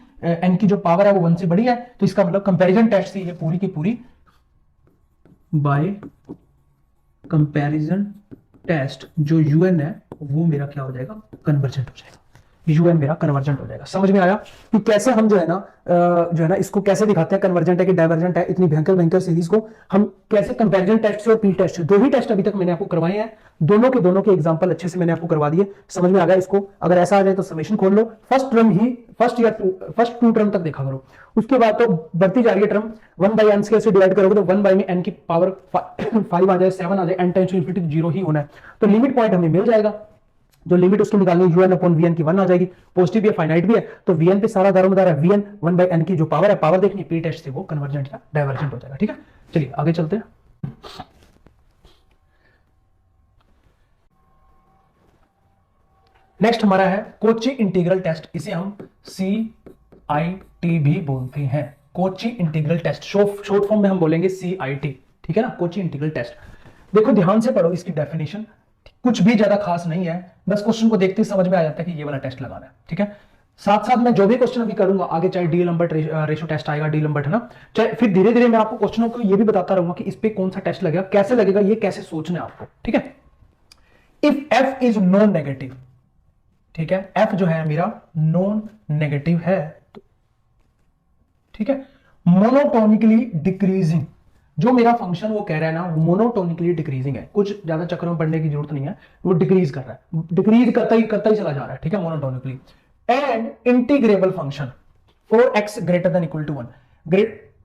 n की जो पावर है वो 1 से बड़ी है, तो इसका मतलब कंपैरिजन टेस्ट से ये पूरी की पूरी बाय कंपैरिजन टेस्ट जो un है वो मेरा क्या हो जाएगा, कन्वर्जेंट हो जाएगा, un मेरा कन्वर्जेंट हो जाएगा। समझ में आया कि कैसे हम जो है ना इसको कैसे दिखाते हैं, कन्वर्जेंट है कि डाइवर्जेंट है, इतनी भयंकर भयंकर सीरीज को हम कैसे कंपैरिजन टेस्ट से और पी टेस्ट, दो ही टेस्ट अभी तक मैंने आपको करवाए हैं, दोनों के एग्जांपल अच्छे से मैंने आपको करवा दिए, समझ में आ गया इसको। अगर ऐसा आ जाए तो समेशन खोल लो, फर्स्ट 2 टर्म तक देखा करो, उसके बाद तो बढ़ती जा रही है टर्म, 1/n स्क्वायर से डिवाइड करोगे तो 1/n की पावर 5 आ जाए, 7 आ जाए, n टेंड्स टू इंफिनिटी 0 ही होना है, तो लिमिट पॉइंट हमें मिल जाएगा, जो लिमिट उसकी निकालनी है un अपॉन vn की 1 आ जाएगी, पॉजिटिव भी है फाइनाइट भी है, तो vn पे सारा दारोमदार है, vn 1/n की जो पावर है, पावर देखनी p टेस्ट से वो कन्वर्जेंट या डाइवर्जेंट हो जाएगा, ठीक है। चलिए आगे चलते हैं। नेक्स्ट हमारा है कोची इंटीग्रल टेस्ट, इसे हम CIT भी बोलते हैं, Cauchy integral test, short form में हम बोलेंगे CIT, ठीक है ना, कोची इंटीग्रल टेस्ट। देखो ध्यान से पढ़ो इसकी डेफिनेशन, कुछ भी ज्यादा खास नहीं है, बस क्वेश्चन को देखते ही समझ में आ जाता है कि ये वाला टेस्ट लगाना है, ठीक है। साथ साथ मैं जो भी क्वेश्चन अभी करूंगा आगे, चाहे डी लंबर्ट रेशो टेस्ट आएगा, डी लंबर्ट है ना, चाहे फिर धीरे धीरे मैं आपको क्वेश्चनों को ये भी बताता रहूंगा कि इस पे कौन सा टेस्ट लगेगा, कैसे लगेगा, ये कैसे सोचना है आपको, ठीक है। If f is non negative, ठीक है, f जो है मेरा नॉन नेगेटिव है, ठीक है, मोनोटोनिकली डिक्रीजिंग, जो मेरा फंक्शन वो कह रहा है ना वो मोनोटोनिकली डिक्रीजिंग है, कुछ ज्यादा चक्रों में पढ़ने की जरूरत नहीं है, वो डिक्रीज कर रहा है, डिक्रीज करता ही चला जा रहा है, ठीक है, monotonically. And integrable function for x greater than equal to 1।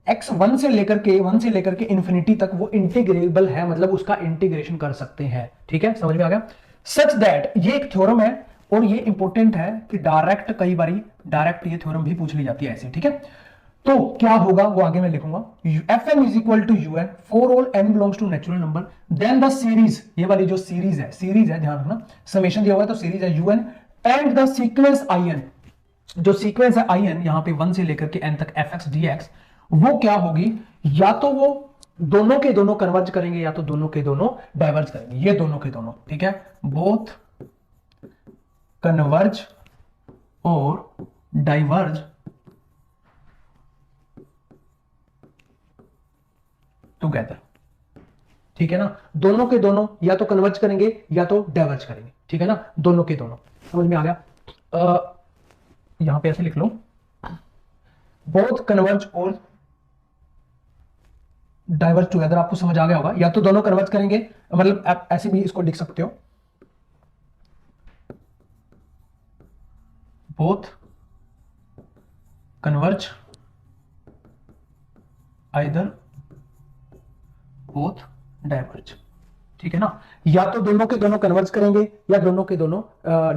x 1 से लेकर के इंफिनिटी तक वो इंटीग्रेबल है, मतलब उसका इंटीग्रेशन कर सकते हैं। ठीक है, समझ में आ गया। सच दैट, ये एक थ्योरम है और ये इंपॉर्टेंट है कि डायरेक्ट, कई बारी डायरेक्ट ये थ्योरम भी पूछ ली जाती है ऐसे। ठीक है, तो क्या होगा वो आगे मैं लिखूंगा। Fn is equal to un for all n belongs to natural number, then the series, ये वाली जो सीरीज है ध्यान रखना, समेशन दिया हुआ है तो सीरीज है un and the sequence in, जो सीक्वेंस है in यहां पे 1 से लेकर के n तक fx dx, वो क्या होगी, या तो वो दोनों के दोनों कन्वर्ज करेंगे या तो दोनों के दोनों डाइवर्ज करेंगे, ये दोनों के दोनों। ठीक है, बोथ कन्वर्ज और डाइवर्ज टुगेदर। ठीक है ना, दोनों के दोनों या तो कन्वर्ज करेंगे या तो डाइवर्ज करेंगे। ठीक है ना, दोनों के दोनों, समझ में आ गया। यहां पे ऐसे लिख लो, बोथ कन्वर्ज और डाइवर्ज टुगेदर, आपको समझ आ गया होगा। या तो दोनों कन्वर्ज करेंगे, मतलब आप ऐसे भी इसको लिख सकते हो, both converge either both diverge. ठीक है ना, या तो दोनों के दोनों कन्वर्ज करेंगे या दोनों के दोनों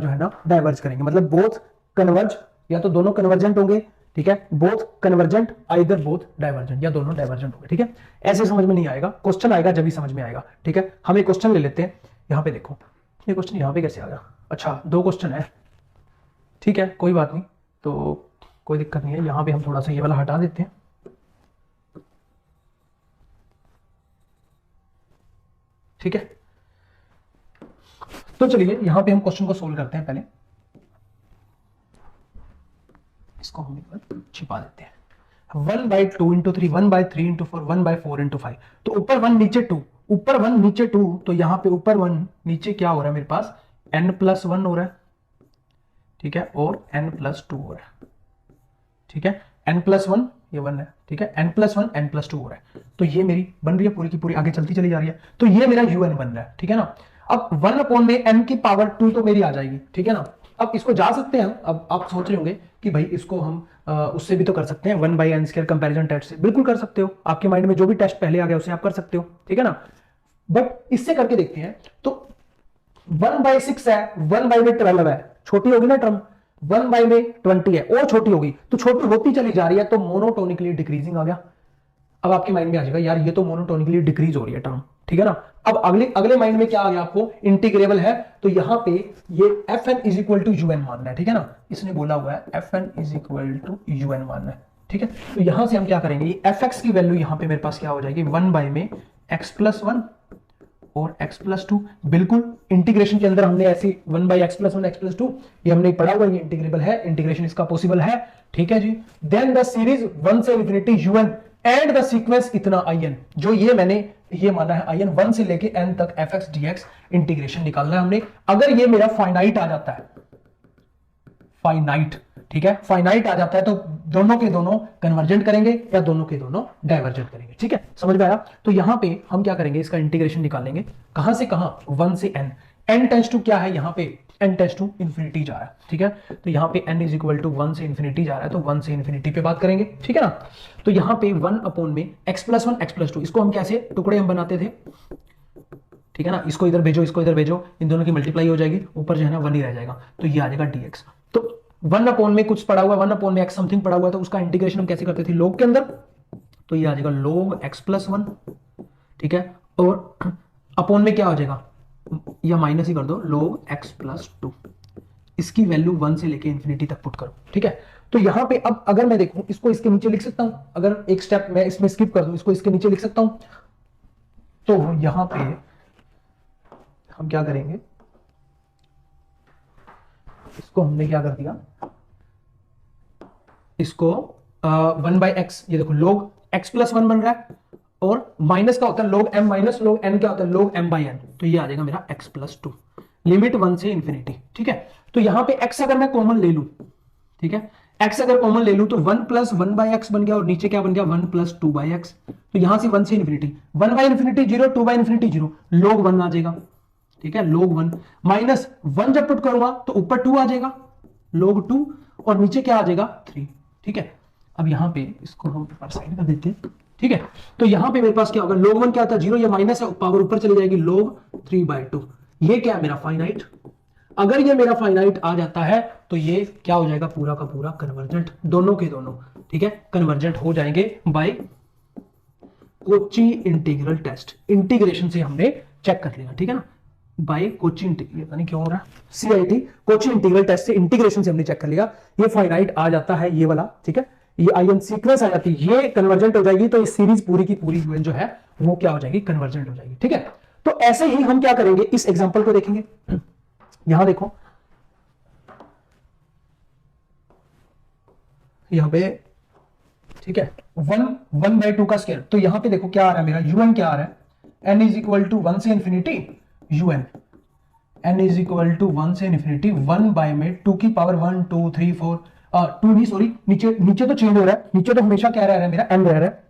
जो है ना डाइवर्ज करेंगे, मतलब बोथ कन्वर्ज, या तो दोनों कन्वर्जेंट होंगे। ठीक है, both convergent either both divergent, या दोनों डाइवर्जेंट होंगे। ठीक है, ऐसे समझ में नहीं आएगा, क्वेश्चन आएगा जब भी समझ में आएगा। ठीक है, हम एक क्वेश्चन ले लेते हैं। यहां पे देखो, ये क्वेश्चन यहां पे कैसे आ गया, अच्छा 2 क्वेश्चन है। ठीक है, कोई बात नहीं, तो कोई दिक्कत नहीं है। यहां पे हम थोड़ा सा ये वाला हटा देते हैं। ठीक है, तो चलिए यहां पे हम क्वेश्चन को सोल्व करते हैं। पहले इसको हम एक बार छिपा देते हैं। 1/2 इंटू 3, 1/3 इंटू 4, 1/4 इंटू 5, तो ऊपर 1 नीचे 2, ऊपर 1 नीचे 2, तो यहां पे ऊपर 1 नीचे क्या हो रहा है मेरे पास, n+1 हो रहा है। ठीक है, और n+2 हो रहा है। ठीक है, n+1 ये 1 है। ठीक है, n+1 n+2 हो रहा है, तो ये मेरी बन रही है पूरी की पूरी, आगे चलती चली जा रही है, तो ये मेरा un बन रहा है। ठीक है ना, अब 1 में n की पावर 2 तो मेरी आ जाएगी। ठीक है ना, अब इसको जा सकते हैं हम। अब आप सोच रहे होंगे कि भाई इसको हम उससे भी तो कर सकते हैं, 1/n² कंपैरिजन टेस्ट से, बिल्कुल कर सकते हो, आपके माइंड में जो भी टेस्ट पहले आ गया उसे आप कर सकते हो। ठीक है ना, बट इससे करके देखते हैं। तो 1/6 है, 1/12 है, छोटी होगी ना टर्म, 1/20 है और छोटी होगी, तो छोटी होती चली जा रही है, तो मोनोटोनिकली डिक्रीजिंग आ गया। अब आपके माइंड में आ जाएगा यार ये तो मोनोटोनिकली डिक्रीज हो रही है टर्म। ठीक है ना, अब अगले अगले माइंड में क्या आ गया आपको, इंटीग्रेबल है, तो यहां पे ये Fn is equal to un मानना है। ठीक है ना, इसने बोला हुआ है Fn is equal to un मानना है। ठीक है, तो यहां से हम क्या करेंगे, fx की वैल्यू यहां पे मेरे पास क्या हो जाएगी, 1 में x+1 और x+2, बिल्कुल इंटीग्रेशन के अंदर हमने ऐसी 1/x+1 x+2 ये हमने पढ़ा हुआ, ये इंटीग्रेबल है, इंटीग्रेशन इसका पॉसिबल है। ठीक है जी, देन द सीरीज 1 से infinity un and the sequence इतना in, जो ये मैंने ये माना है in 1 से लेके n तक fx dx इंटीग्रेशन निकालना है हमने। अगर ये मेरा फाइनाइट आ जाता है, फाइनाइट, ठीक है, फाइनाइट आ जाता है, तो दोनों के दोनों कन्वर्जेंट करेंगे या दोनों के दोनों डाइवर्जेंट करेंगे। ठीक है, समझ में आया। तो यहां पे हम क्या करेंगे, इसका इंटीग्रेशन निकालेंगे, कहां से कहां, 1 से n, n टेंड्स टू क्या है, यहां पे n टेंड्स टू इंफिनिटी जा रहा है। ठीक है, तो यहां पे n इज इक्वल टू 1 से इंफिनिटी जा रहा है, तो 1 से इंफिनिटी पे बात करेंगे। ठीक है ना, तो यहां पे 1 में x+1 x+2, इसको हम कैसे टुकड़े हम बनाते थे। ठीक है ना, इसको इधर भेजो, इसको इधर भेजो, इन दोनों की मल्टीप्लाई हो जाएगी, ऊपर जो है ना 1 ही रह जाएगा, तो ये आ जाएगा dx। तो 1 में कुछ पड़ा हुआ है, 1 में x समथिंग पड़ा हुआ है, तो उसका इंटीग्रेशन हम कैसे करते थे, log के अंदर, तो ये आ जाएगा log x+1। ठीक है, और अपॉन में क्या हो जाएगा, या माइनस ही कर दो, log x+2, इसकी वैल्यू 1 से लेके इंफिनिटी तक पुट करो। ठीक है, तो यहां पे अब अगर मैं देखूं, इसको इसके नीचे लिख सकता हूं, अगर एक स्टेप मैं इसमें स्किप कर दूं, इसको इसके नीचे लिख सकता हूं, तो यहां पे हम क्या करेंगे, इसको हमने क्या कर दिया, इसको 1/x, ये देखो log x+1 बन रहा है, और माइनस का होता है log m minus log n क्या होता है log m/n, तो ये आ जाएगा मेरा x+2, लिमिट 1 से इंफिनिटी। ठीक है, तो यहां पे x अगर मैं कॉमन ले लूं, ठीक है, x अगर कॉमन ले लूं तो 1 + 1/x बन गया, और नीचे क्या बन गया, 1 + 2/x, तो यहां से 1 से इंफिनिटी, 1/∞ 0, 2/∞ 0, log 1 आ जाएगा। ठीक है, log 1 माइनस 1 जब पुट करूंगा तो ऊपर 2 आ जाएगा, log 2 और नीचे क्या आ जाएगा 3। ठीक है, अब यहाँ पे इसको हम साइड कर देते हैं। ठीक है, तो यहाँ पे मेरे पास क्या होगा, log 1 क्या था 0, ये माइनस है, पावर ऊपर चली जाएगी log 3/2। ये क्या है मेरा फाइनाइट। अगर ये मेरा फाइनाइट आ जाता है तो ये क्या हो जाएगा, पूरा का पूरा कन्वर्जेंट, दोनों के दोनों। ठीक है, कन्वर्जेंट हो जाएंगे by Cauchy integral test. Integration से हमने चेक कर लिया। ठीक है ना, बाय कोची इंटीग्रल, पता नहीं क्यों हो रहा, CIT कोची इंटीग्रल टेस्ट से, इंटीग्रेशन से हमने चेक कर लिया, ये फाइनाइट आ जाता है ये वाला। ठीक है, ये आईएन सीक्वेंस आ जाती है, ये कन्वर्जेंट हो जाएगी, तो ये सीरीज पूरी की पूरी जो है वो क्या हो जाएगी, कन्वर्जेंट हो जाएगी। ठीक है, तो ऐसे ही हम क्या करेंगे, इस एग्जांपल को देखेंगे। यहां देखो, यहां पे ठीक है 1/2 का स्क्वायर, तो यहां पे देखो क्या आ रहा है मेरा, un क्या आ रहा है, n इज इक्वल टू 1 से infinity un, n is equal to 1 से इंफिनिटी 1 बाय में 2 की पावर 1 2 3 4 2 नहीं सॉरी, नीचे नीचे तो चेंज हो रहा है, नीचे तो हमेशा क्या रह रहा है मेरा n रह रहा है,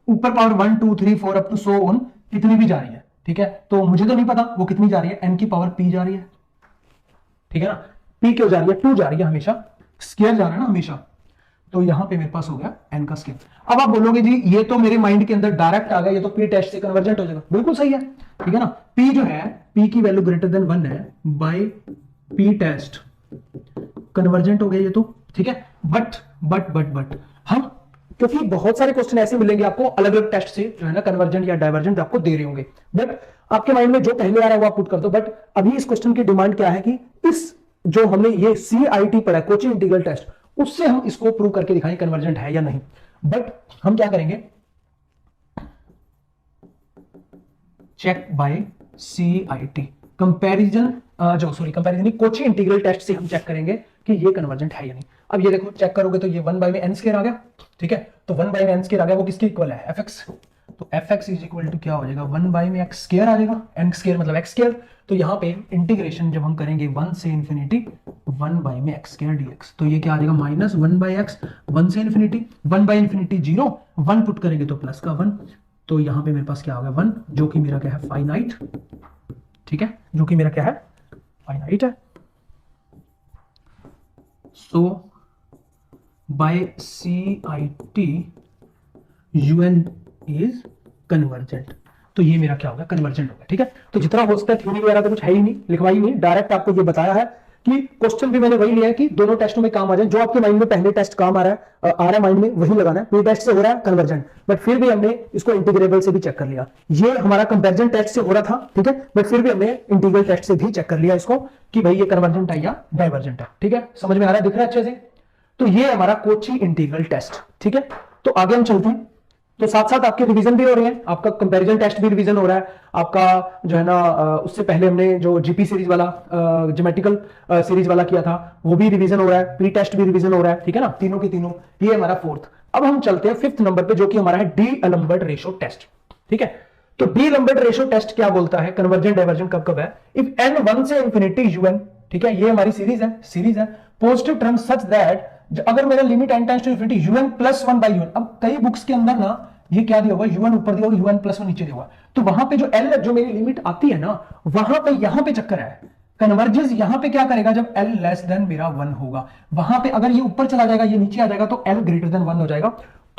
ऊपर power 1 2 3 4 up to so on कितनी भी जा रही है। ठीक है, तो मुझे तो नहीं पता वो कितनी जा रही है, n की पावर p जा रही है। ठीक है ना, p क्यों जा रही है, 2 जा रही है, हमेशा स्क्वायर जा रहा है ना हमेशा, तो यहां पे मेरे पास हो गया n का स्क्वायर। अब आप बोलोगे जी ये तो मेरे माइंड के अंदर डायरेक्ट आ गया, ये तो p टेस्ट से कन्वर्जेंट हो जाएगा, बिल्कुल सही है। ठीक है ना, p जो है, p की वैल्यू ग्रेटर देन 1 है, बाय p टेस्ट कन्वर्जेंट हो गया ये तो। ठीक है, बट हम, क्योंकि बहुत सारे क्वेश्चन ऐसे मिलेंगे आपको अलग अलग टेस्ट से जो है ना, कन्वर्जेंट या डाइवर्जेंट आपको दे रहे होंगे, बट आपके माइंड में जो पहले आ रहा है वो आप पुट कर दो। बट अभी इस क्वेश्चन की डिमांड क्या है कि इस जो हमने ये CIT पढ़ा है, कोची इंटीग्रल टेस्ट, उससे हम इसको प्रूव करके दिखाएं कन्वर्जेंट है या नहीं। बट हम क्या करेंगे, check by CIT, comparison comparison Cauchy integral test से हम चेक करेंगे कि ये कन्वर्जेंट है या नहीं। अब ये देखो चेक करोगे तो ये 1 बाय में n स्क्वायर आ गया। ठीक है, तो 1 बाय में n स्क्वायर आ गया, वो किसके इक्वल है, fx, तो fx इज इक्वल टू क्या हो जाएगा, 1 बाय में x स्क्वायर आ जाएगा, n स्क्वायर मतलब x स्क्वायर। तो यहाँ पे इंटीग्रेशन जब हम करेंगे 1 से इंफिनिटी 1 बाय में x स्क्वायर dx, तो ये क्या आ जाएगा, माइनस 1 बाय x, 1 से इंफिनिटी 1 बाय इंफिनिटी 0, 1 पुट करेंगे तो प्लस का 1, तो यहाँ पे मेरे पास क्या होगा 1, जो कि मेरा क्या है, फाइनाइट। ठीक है, जो कि मेरा क्या है, फाइनाइट है। So by CIT UN is convergent, तो ये मेरा क्या होगा, कन्वर्जेंट होगा। ठीक है, तो जितना हो सकता है, थ्योरी वगैरह तो कुछ है ही नहीं, लिखवाई नहीं, डायरेक्ट आपको ये बताया है कि क्वेश्चन भी मैंने वही लिया है कि दोनों टेस्टों में काम आ जाए, जो आपके माइंड में पहले टेस्ट काम आ रहा है माइंड में वही लगाना है। प्री टेस्ट से हो रहा है कन्वर्जेंट, बट फिर भी हमने इसको इंटीग्रेबल से भी चेक कर लिया, ये हमारा कंपैरिजन टेस्ट से हो रहा था। ठीक है, बट फिर भी हमने इंटीग्रल टेस्ट से भी चेक कर लिया इसको कि भाई ये कन्वर्जेंट है या डाइवर्जेंट है। ठीक है, समझ में आ रहा है, दिख रहा है अच्छे से। तो ये हमारा कोची इंटीग्रल टेस्ट। ठीक है, तो आगे हम चलते हैं, तो साथ साथ आपके रिवीजन भी हो रहे हैं, आपका कंपैरिजन टेस्ट भी रिवीजन हो रहा है, आपका जो है ना उससे पहले हमने जो जीपी सीरीज वाला ज्योमेट्रिकल सीरीज वाला किया था वो भी रिवीजन हो रहा है, प्री टेस्ट भी रिवीजन हो रहा है। ठीक है ना, तीनों के तीनों, ये हमारा फोर्थ। अब हम चलते हैं 5th नंबर पे, जो कि हमारा है डी एलम्बर्ट रेशो टेस्ट। ठीक है, तो डी एलम्बर्ट रेशो टेस्ट क्या बोलता है, कन्वर्जेंट डाइवर्जेंट कब कब है, इफ n 1 से इंफिनिटी un, ठीक है, ये हमारी सीरीज है पॉजिटिव टर्म सच दैट, अगर मेरा limit n tends to infinity un plus 1 by un, अब कई बुक्स के अंदर ना ये क्या दिया हुआ है, un ऊपर दिया हुआ, un प्लस 1 नीचे दिया हुआ, तो वहां पे जो l जो मेरी लिमिट आती है ना, वहां पे यहां पे चक्कर है, कन्वर्जेंस यहां पे क्या करेगा, जब l लेस देन मेरा 1 होगा, वहां पे अगर ये ऊपर चला जाएगा ये नीचे आ जाएगा तो l ग्रेटर देन 1 हो जाएगा।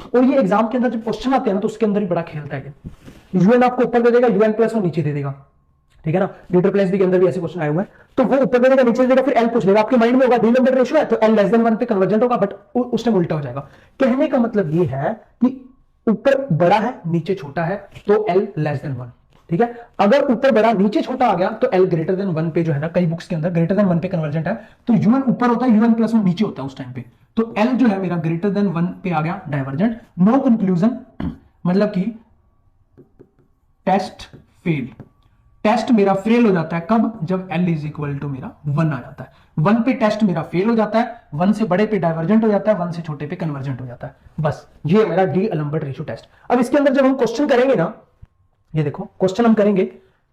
और ये एग्जाम के अंदर जब क्वेश्चन आते हैं ना तो उसके अंदर ही बड़ा खेलता है, un आपको ऊपर दे देगा, un प्लस 1 नीचे दे देगा। ठीक है ना, लीटर प्लेस के अंदर भी ऐसे क्वेश्चन आए हुए हैं, तो वो ऊपर देगा नीचे देगा, फिर एल पूछ लेगा, आपके माइंड में होगा डी एलम्बर्ट रेशियो है तो एल लेस देन 1 पे कन्वर्जेंट होगा, बट उस टाइम उल्टा हो जाएगा। कहने का मतलब ये है कि ऊपर बड़ा है नीचे छोटा है तो एल लेस देन 1। ठीक है, अगर ऊपर बड़ा नीचे छोटा आ गया तो एल ग्रेटर देन 1 पे जो है ना, कई बुक्स के अंदर ग्रेटर देन 1 पे कन्वर्जेंट है, तो un ऊपर होता है, un प्लस 1 नीचे होता है उस टाइम पे, तो एल जो है मेरा ग्रेटर देन 1 पे आ गया, डाइवर्जेंट। नो कंक्लूजन, मतलब कि टेस्ट फेल, टेस्ट मेरा फेल हो जाता है कब, जब l इज इक्वल टू मेरा 1 आ जाता है। 1 पे टेस्ट मेरा फेल हो जाता है, 1 से बड़े पे डाइवर्जेंट हो जाता है, 1 से छोटे पे कन्वर्जेंट हो जाता है, बस ये मेरा डी एलम्बर्ट रेशियो टेस्ट। अब इसके अंदर जब हम क्वेश्चन करेंगे ना, ये देखो क्वेश्चन हम करेंगे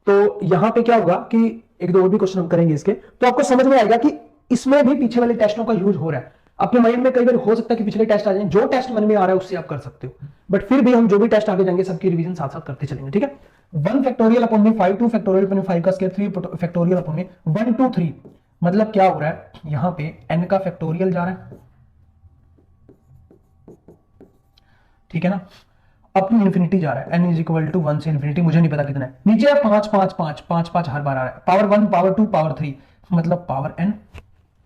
तो यहां पे क्या होगा कि एक दो और भी क्वेश्चन हम करेंगे इसके, तो आपको समझ में आएगा कि इसमें भी पीछे वाले टेस्टों का यूज हो रहा है। आपके माइंड में कई बार हो सकता है कि पिछले टेस्ट आ जाए, जो टेस्ट मन में आ रहा है उससे आप कर सकते हो, बट फिर भी हम जो भी टेस्ट आगे जाएंगे सबकी रिवीजन साथ साथ करते चलेंगे। ठीक है, 1 फैक्टोरियल अपॉन में 5, 2 फैक्टोरियल अपॉन में 5 का स्क्वायर, 3 फैक्टोरियल अपॉन में 1 2 3, मतलब क्या हो रहा है, यहां पे n का फैक्टोरियल जा रहा है, ठीक है ना, अप टू इन्फिनिटी जा रहा है, n इज इक्वल टू 1 से इन्फिनिटी, मुझे नहीं पता कितना है, नीचे 5 5 5 5 5 हर बार आ रहा है, पावर 1 पावर 2 पावर 3 मतलब पावर n,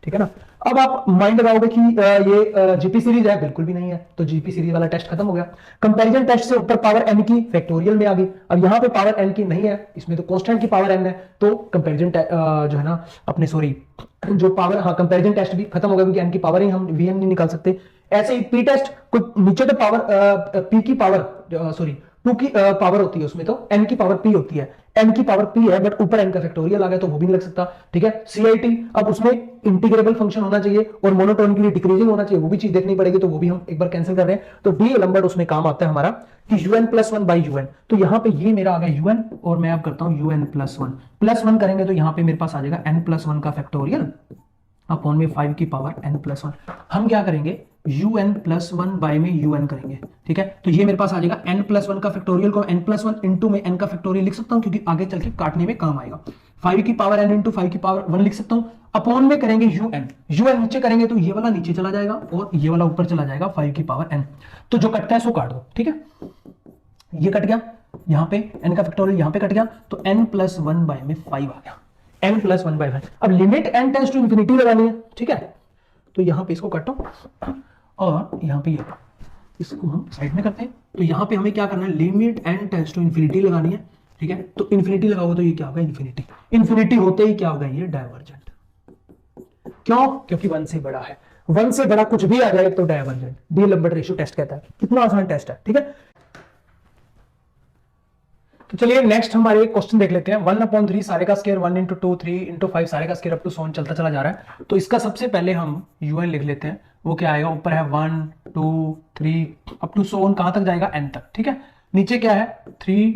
ठीक है ना। अब आप माइंड लगाओगे कि ये जीपी सीरीज है, बिल्कुल भी नहीं है, तो जीपी सीरीज वाला टेस्ट खत्म हो गया। कंपैरिजन टेस्ट से ऊपर पावर n की फैक्टोरियल में आ गई, अब यहां पे पावर n की नहीं है, इसमें तो कांस्टेंट की पावर n है, तो कंपैरिजन जो है ना अपने सॉरी जो पावर, हाँ कंपैरिजन टेस्ट भी खत्म हो गया, क्योंकि n की पावर ही हम vn नहीं निकाल सकते। ऐसे ही पी टेस्ट, कोई नीचे तो पावर पी की पावर सॉरी 2 की पावर होती है, उसमें तो n की पावर p होती है, n की पावर p है बट ऊपर n का फैक्टोरियल आ गया तो वो भी नहीं लग सकता, ठीक है। सीआईटी, अब उसमें इंटीग्रेबल फंक्शन होना चाहिए और मोनोटोनिकली डिक्रीजिंग होना चाहिए, वो भी चीज देखनी पड़ेगी, तो वो भी हम एक बार कैंसिल कर रहे हैं। तो डी लंबर्ट उसमें काम आता है हमारा कि un plus one by un, तो यहां पे ये मेरा आ गया un और मैं अब करता हूं un प्लस वन करेंगे तो यहां पे मेरे पास आ जाएगा n प्लस वन का फैक्टोरियल अपॉन में 5 की पावर n प्लस वन। हम क्या करेंगे, un प्लस वन बाय में un करेंगे, ठीक है। तो ये मेरे पास आ जाएगा n प्लस वन का फैक्टोरियल को n प्लस वन इंटू में n का फैक्टोरियल लिख सकता हूं, क्योंकि आगे चल के काटने में काम आएगा। 5 की पावर n इंटू 5 की पावर 1 लिख सकता हूं, अपॉन में करेंगे un नीचे करेंगे तो ये वाला नीचे चला जाएगा और ये वाला ऊपर चला जाएगा 5 की पावर n, तो जो कटता है सो काट दो, ठीक है। ये कट गया, यहां पे n का फैक्टोरियल यहां पे कट गया, तो n प्लस वन बाय में 5 आ गया, n प्लस वन बाय 5। अब limit n tends to infinity लगानी है, ठीक है, तो यहां पे इसको काटो और यहां पे ये इसको हम साइड में करते हैं। तो यहां पे हमें क्या करना है, limit n tends to infinity लगानी है, ठीक है। तो इंफिनिटी लगाओगे तो ये क्या होगा, इंफिनिटी, इंफिनिटी होते ही क्या होगा, ये डायवर्जेंट। क्यों, क्योंकि 1 से बड़ा है, 1 से बड़ा कुछ भी आ जाए तो divergent. D Lambert ratio test कहता है, कितना आसान टेस्ट है, ठीक है। तो चलिए नेक्स्ट हमारे क्वेश्चन देख लेते हैं। 1/3 सारे का स्क्वायर 1 इंटू 2 3 इंटू 5 सारे का स्क्वायर अप टू सोन चलता चला जा रहा है। तो इसका सबसे पहले हम un लिख लेते हैं, वो क्या आएगा, ऊपर है 1 2 3 अप टू सोन कहां तक जाएगा, n तक, ठीक है। नीचे क्या है 3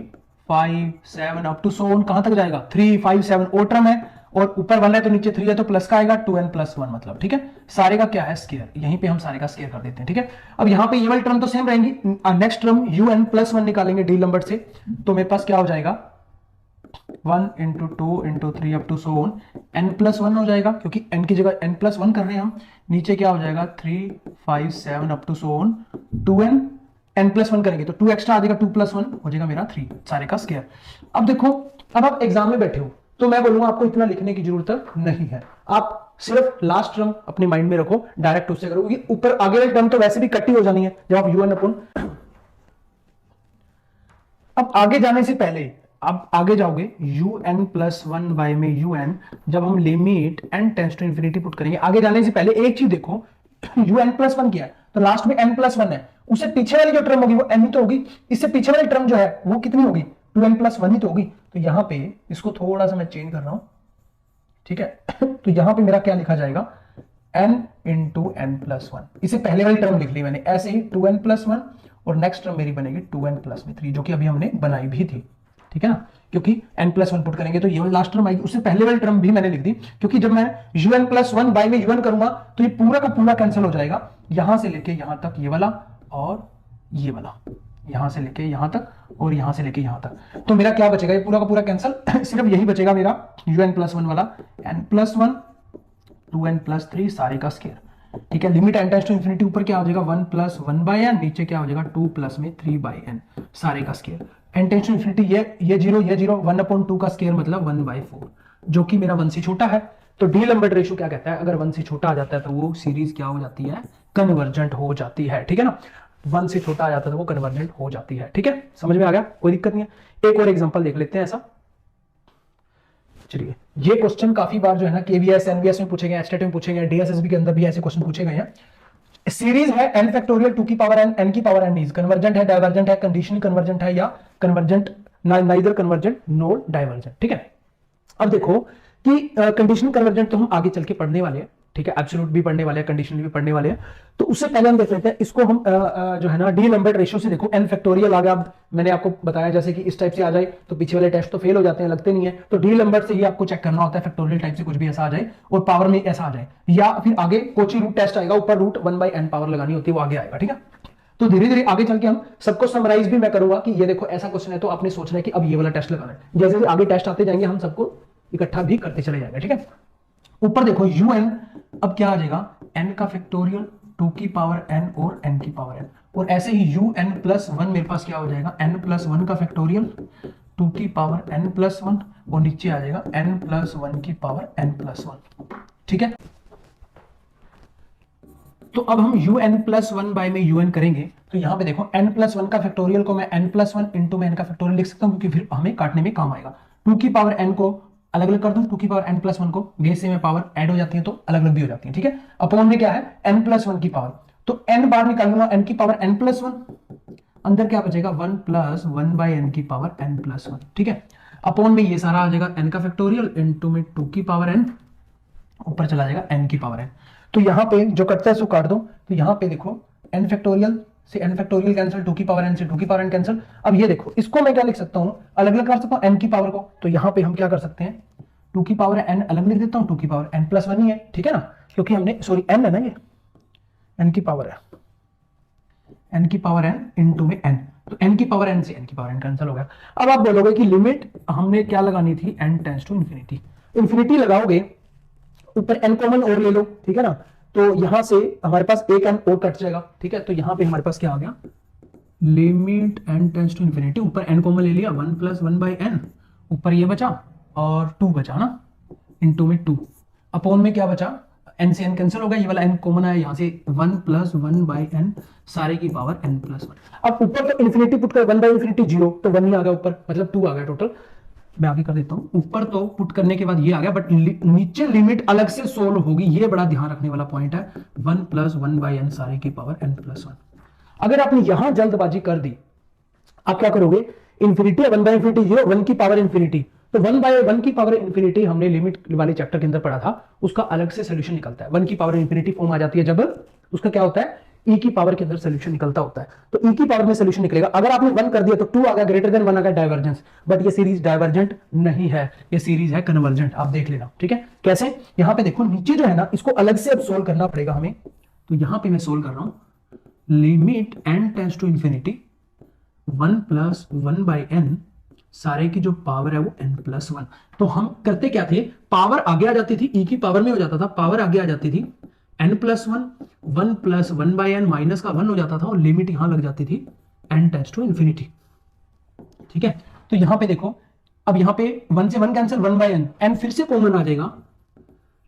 5 7 अप टू सोन कहां तक जाएगा 3 5 7, ओ टर्म है और ऊपर 1 है तो नीचे 3 है तो प्लस का आएगा 2n प्लस 1 मतलब, ठीक है। सारे का क्या है स्क्वायर, यहीं पे हम सारे का स्क्वायर कर देते हैं, ठीक है। अब यहाँ पे ये वाली टर्म तो सेम रहेंगी, नेक्स्ट टर्म un प्लस 1 निकालेंगे डी लंबर्ट से, तो मेरे पास क्या हो जाएगा 1 into 2 into 3 up to so on n plus 1 हो जाएगा, क्योंकि n की जगह n प्लस 1 कर रहे हैं हम। नीचे क्या हो जाएगा 3 5 7 up to so on 2n, n plus 1 करेंगे तो 2 एक्स्ट्रा आ जाएगा, 2 प्लस 1 हो जाएगा मेरा 3 सारे का स्क्वायर। अब देखो, अब आप एग्जाम में बैठे हो तो मैं बोलूंगा आपको इतना लिखने की जरूरत नहीं है, आप सिर्फ लास्ट टर्म अपने माइंड में रखो, डायरेक्ट उससे करो, क्योंकि ऊपर आगे वाली टर्म तो वैसे भी कट्टी हो जानी है जब आप un अपन। अब आगे जाने से पहले आप आगे जाओगे un प्लस वन बाय में un, जब हम limit n tends to infinity put करेंगे, आगे जाने से पहले एक चीज देखो un प्लस वन किया है तो लास्ट में n प्लस वन है, उससे पीछे वाली जो टर्म होगी वो n ही तो होगी, इससे पीछे वाली टर्म जो है वो कितनी होगी 2n प्लस वन ही तो होगी। तो यहां पे इसको थोड़ा सा मैं चेंज कर रहा हूं, ठीक है। तो यहां पे मेरा क्या लिखा जाएगा n into N plus one, इसे पहले वाली टर्म लिख ली मैंने, ऐसे ही 2n प्लस वन और नेक्स्ट टर्म मेरी बनेगी 2n प्लस में 3, जो कि अभी हमने बनाई भी थी, ठीक है ना, क्योंकि n प्लस वन पुट करेंगे तो ये वाली लास्ट टर्म आएगी, उससे पहले वाली टर्म भी मैंने लिख दी, क्योंकि जब मैं un प्लस वन बाय में un करूंगा तो ये पूरा का पूरा कैंसिल हो जाएगा, यहां से लेके यहां तक ये वाला और ये वाला, यहां से लेके यहां तक और यहां से लेके यहां तक, तो मेरा क्या बचेगा, ये पूरा का पूरा कैंसिल सिर्फ यही बचेगा मेरा un प्लस वन वाला, n plus one 2n plus 3 सारे का स्क्वायर, ठीक है। Limit n tends to infinity, ऊपर क्या हो जाएगा 1 प्लस 1 बाय n, नीचे क्या हो जाएगा 2 प्लस में 3 बाय n सारे का square. n tends to infinity, ये 0 ये 0, 1/2 का स्क्वायर मतलब 1/4, जो कि मेरा 1 से छोटा है। तो डी लंबर्ट रेशियो क्या कहता है, अगर 1 से छोटा आ जाता है तो वो सीरीज क्या हो जाती है, कन्वर्जेंट हो जाती है, ठीक है ना। 1 से छोटा आ जाता है तो वो कन्वर्जेंट हो जाती है, ठीक है, समझ में आ गया, कोई दिक्कत नहीं है। एक और एग्जांपल देख लेते हैं ऐसा। चलिए, ये क्वेश्चन काफी बार जो है ना केवीएस एनवीएस में पूछे गए, एचटेट में पूछे गए, डीएसएसबी के अंदर भी ऐसे क्वेश्चन पूछे गए हैं। सीरीज है n फैक्टोरियल 2 की पावर n, n की पावर n इज कन्वर्जेंट है, डाइवर्जेंट है, कंडीशनली कन्वर्जेंट है या कन्वर्जेंट, नाइदर कन्वर्जेंट नोर डाइवर्जेंट, ठीक है। अब देखो कि कंडीशनल कन्वर्जेंट तो हम आगे चल के पढ़ने वाले हैं, ठीक है, एब्सोल्यूट भी पढ़ने वाले हैं, कंडीशनल भी पढ़ने वाले हैं। तो उससे पहले हम देख लेते हैं इसको, हम जो है ना डी लंबर्ट रेशियो से देखो, n फैक्टोरियल आ गया, मैंने आपको बताया जैसे कि इस टाइप से आ जाए तो पीछे वाले टेस्ट तो फेल हो जाते हैं, लगते नहीं है, तो डी लंबर्ट से ही आपको चेक करना होता है, फैक्टोरियल टाइप से कुछ भी ऐसा आ जाए और पावर में ऐसा आ जाए, या फिर आगे कोची रूट टेस्ट आएगा, ऊपर रूट 1/n पावर लगानी होती है, वो आगे आएगा, ठीक है। तो धीरे धीरे आगे चल के हम सबको समराइज भी मैं करूंगा कि ये देखो ऐसा क्वेश्चन है तो आपने सोचना है कि अब ये वाला टेस्ट लगाना है, जैसे आगे टेस्ट आते जाएंगे हम सबको इकट्ठा भी करते चले जाएंगे, ठीक है। ऊपर देखो un, अब क्या आ जाएगा n का फैक्टोरियल 2 की पावर n और n की पावर n, और ऐसे ही un प्लस वन मेरे पास क्या हो जाएगा n प्लस वन का फैक्टोरियल 2 की पावर n प्लस वन, और नीचे आ जाएगा n प्लस वन की पावर n प्लस वन। ठीक है, तो अब हम un प्लस वन बाय में un करेंगे, तो यहां पे देखो n प्लस वन का फैक्टोरियल को मैं n प्लस वन इंटू में n का फैक्टोरियल लिख सकता हूं, क्योंकि फिर हमें काटने में काम आएगा। 2 की पावर n को अलग अलग कर दूं, 2 की पावर n प्लस वन को बेस से में पावर ऐड हो जाती है तो अलग अलग भी हो जाती है। ठीक है, अपॉन में क्या है n प्लस वन की पावर, तो n बार निकालूंगा n की पावर n प्लस वन, अंदर क्या बचेगा 1 प्लस वन बाई एन की पावर n प्लस वन। ठीक है, अपॉन में ये सारा आ जाएगा n का फैक्टोरियल इंटू में 2 की पावर n, ऊपर चला जाएगा n की पावर n। तो यहां पे जो कटता है सो काट दो, तो यहां पे देखो n फैक्टोरियल से n फैक्टोरियल कैंसिल, 2 की पावर n से 2 की पावर n कैंसिल। अब ये देखो इसको मैं क्या लिख सकता हूं, अलग अलग कर सकता हूं n की पावर को, तो यहां पे हम क्या कर सकते हैं 2 की पावर n अलग लिख देता हूं, 2 की पावर n प्लस वन ही है। ठीक है ना, क्योंकि हमने सॉरी n है ना, ये n की पावर है, n की पावर n इंटू में n, तो n की पावर n से n की पावर n कैंसिल हो गया। अब आप बोलोगे कि लिमिट हमने क्या लगानी थी, n tends to infinity, infinity लगाओगे ऊपर n कॉमन और ले लो। ठीक है ना, तो यहां से हमारे पास एक n और कट जाएगा। ठीक है, तो यहां पे हमारे पास क्या आ गया, limit n tends to infinity, ऊपर n कॉमन ले लिया 1 प्लस वन बाई n, ऊपर ये बचा और 2 बचा ना, इंटू में 2, अपॉन में क्या बचा n से n कैंसिल हो गया, ये वाला n कॉमन आया, यहां से 1 प्लस वन बाई n सारे की पावर n प्लस वन। अब ऊपर तो इंफिनिटी पुट कर 1 बाई इंफिनिटी 0, तो 1 ही आ गया ऊपर, मतलब 2 आ गया टोटल। मैं आगे कर देता हूं, ऊपर तो पुट करने के बाद ये आ गया, बट नीचे लिमिट अलग से सोल्व होगी, ये बड़ा ध्यान रखने वाला पॉइंट है। 1 प्लस वन बाई एन सारे की पावर n प्लस वन। अगर आपने यहां जल्दबाजी कर दी, आप क्या करोगे, इंफिनिटी 1 बाई इंफिनिटी 0, 1 की पावर इंफिनिटी, तो 1 बाय 1 की पावर इंफिनिटी हमने लिमिट वाले चैप्टर के अंदर पढ़ा था, उसका अलग से सोल्यूशन निकलता है। 1 की पावर इंफिनिटी फॉर्म आ जाती है जब उसका क्या होता है, e की पावर के अंदर सोल्यूशन निकलता होता है, तो e की पावर में सोल्यूशन निकलेगा। अगर आपने 1 कर दिया तो 2 आ गया, ग्रेटर देन 1 आ गया, डाइवर्जेंस। बट ये सीरीज डाइवर्जेंट नहीं है, ये सीरीज है कन्वर्जेंट, आप देख लेना। ठीक है, कैसे, यहां पे देखो नीचे जो है ना, इसको अलग से अब सोल्व करना पड़ेगा हमें, तो यहां पे मैं सोल्व कर रहा हूं, limit n tends to infinity 1 plus one by n सारे की जो पावर है वो n प्लस वन। तो हम करते क्या थे, पावर आगे आ जाती थी, e की पावर में हो जाता था, पावर आगे आ जाती थी n plus one, 1 plus one by N minus का 1 हो जाता था, और लिमिट यहां लग जाती थी n टेंड्स टू इंफिनिटी। ठीक है, तो यहां पे देखो, अब यहां पे 1 से 1 कैंसिल, 1 बाई n फिर से कॉमन आ जाएगा,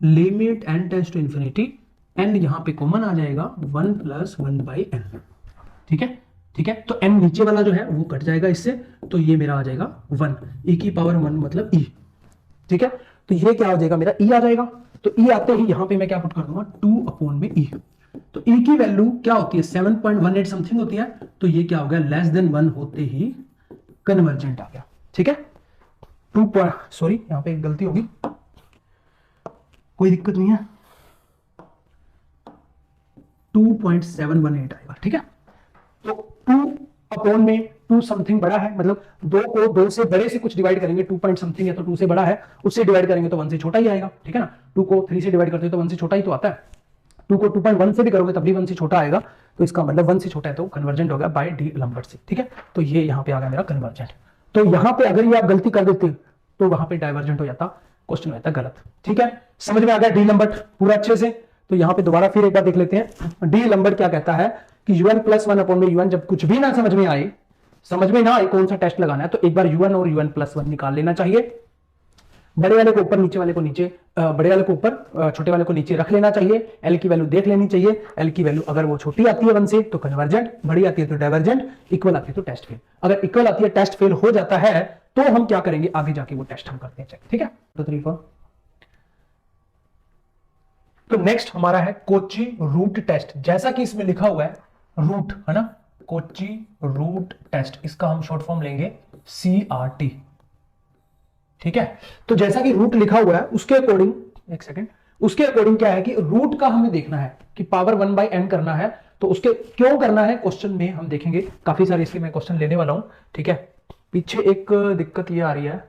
limit n tends to infinity, n यहां पे कॉमन आ जाएगा 1 प्लस वन बाई n। ठीक है, ठीक है, तो n नीचे वाला जो है वो कट जाएगा इससे, तो ये मेरा आ जाएगा 1, e की पावर 1 मतलब e। ठीक है, तो ये क्या हो जाएगा, मेरा e आ जाएगा, तो e आते ही यहां पे मैं क्या पुट कर दूंगा, 2 अपॉन में e। तो e की वैल्यू क्या होती है, 7.18 समथिंग होती है, तो ये क्या हो गया, लेस देन 1 होते ही कन्वर्जेंट आ गया। ठीक है, 2 सॉरी यहां पे एक गलती होगी, कोई दिक्कत नहीं है, 2.718 आएगा। ठीक है, तो 2 अपॉन में 2 समथिंग बड़ा है, मतलब 2 को 2 से बड़े से कुछ डिवाइड करेंगे, 2 पॉइंट समथिंग है तो 2 से बड़ा है, उससे डिवाइड करेंगे तो 1 से छोटा ही आएगा। ठीक है ना, 2 को 3 से डिवाइड करते हो तो 1 से छोटा ही तो आता है, 2 को 2.1 से भी करोगे तब भी 1 से छोटा आएगा, तो इसका मतलब 1 से छोटा है तो कन्वर्जेंट हो गया बाय डी लंबर्ट से। ठीक है, तो ये यहाँ पे आ गया मेरा कन्वर्जेंट। तो यहाँ पे अगर ये आप गलती कर देते तो वहां पे डाइवर्जेंट हो जाता, क्वेश्चन हो जाता गलत। ठीक है, समझ में आ गया डी लंबर्ट पूरा अच्छे से। तो यहाँ पे दोबारा फिर एक बार देख लेते हैं, डी लंबर्ट क्या कहता है कि un प्लस वन अपॉन में un, जब कुछ भी ना समझ में ना आए कौन सा टेस्ट लगाना है, तो एक बार un और un प्लस वन निकाल लेना चाहिए। बड़े वाले को ऊपर, नीचे वाले को नीचे, बड़े वाले को ऊपर, छोटे वाले को नीचे रख लेना चाहिए। एल की वैल्यू देख लेनी चाहिए, एल की वैल्यू अगर वो छोटी आती है 1 से तो कन्वर्जेंट, बड़ी आती है तो डाइवर्जेंट, इक्वल आती है तो टेस्ट फेल। अगर इक्वल आती है, टेस्ट फेल हो जाता है, तो हम क्या करेंगे, आगे जाके वो टेस्ट हम करते हैं चेक। ठीक है, 2 3 4। तो नेक्स्ट हमारा है कोची रूट टेस्ट, जैसा कि इसमें लिखा हुआ है रूट, है ना, कोची रूट टेस्ट, इसका हम शॉर्ट फॉर्म लेंगे CRT। ठीक है, तो जैसा कि रूट लिखा हुआ है उसके अकॉर्डिंग, एक सेकंड, उसके अकॉर्डिंग क्या है कि रूट का हमें देखना है कि पावर 1 बाई n करना है, तो उसके क्यों करना है क्वेश्चन में हम देखेंगे, काफी सारे इसलिए मैं क्वेश्चन लेने वाला हूं। ठीक है, पीछे एक दिक्कत ये आ रही है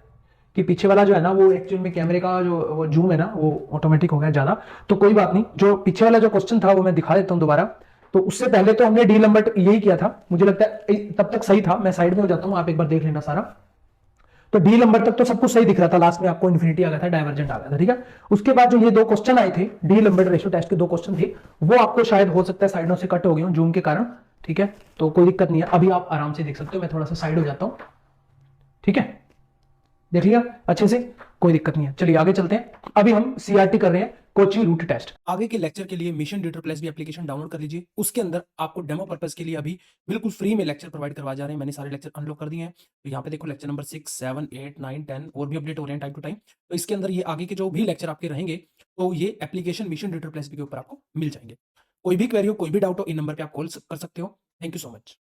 कि पीछे वाला जो है ना, वो एक्चुअल में कैमरे का जो वो जूम है ना, वो ऑटोमेटिक हो गया ज्यादा, तो कोई बात नहीं, जो पीछे वाला जो क्वेश्चन था वो मैं दिखा देता हूं दोबारा। तो उससे पहले तो हमने डी लंबर्ट यही किया था, मुझे लगता है तब तक सही था, मैं साइड में हो जाता हूं, आप एक बार देख लेना सारा। तो डी नंबर तक तो सब कुछ सही दिख रहा था, लास्ट में आपको इन्फिनिटी आ गया था, डाइवर्जेंट आ गया था, ठीक है। उसके बाद जो ये दो क्वेश्चन आए थे, डी नंबर रेशियो टेस्ट के दो क्वेश्चन थे, वो आपको शायद हो सकता है साइडों से कट हो गए हो जूम के कारण, ठीक है। तो कोई दिक्कत नहीं है, अभी आप आराम से देख सकते हो, मैं थोड़ा सा साइड हो जाता हूं, ठीक है। देख लिया अच्छे से, कोई दिक्कत नहीं है। चलिए आगे चलते हैं। अभी हम सीआरटी कर रहे हैं, कोची रूट टेस्ट। आगे के लेक्चर के लिए मिशन ट्यूटर प्लस भी एप्लीकेशन डाउनलोड कर लीजिए। उसके अंदर आपको डेमो पर्पस के लिए अभी बिल्कुल फ्री में लेक्चर प्रोवाइड करवा जा रहे हैं। मैंने सारे लेक्चर अनलॉक कर दिए हैं। तो यहाँ पे देखो लेक्चर नंबर 6, 7, 8, 9, 10 और भी अपडेट हो रहे हैं टाइम टू टाइम। तो इसके अंदर ये आगे के जो भी लेक्चर आपके रहेंगे, तो ये एप्लीकेशन मिशन ट्यूटर प्लस भी के ऊपर आपको मिल जाएंगे। कोई भी क्वेरी हो, कोई भी डाउट हो, इन नंबर पे आप कॉल कर सकते हो। Thank you so much.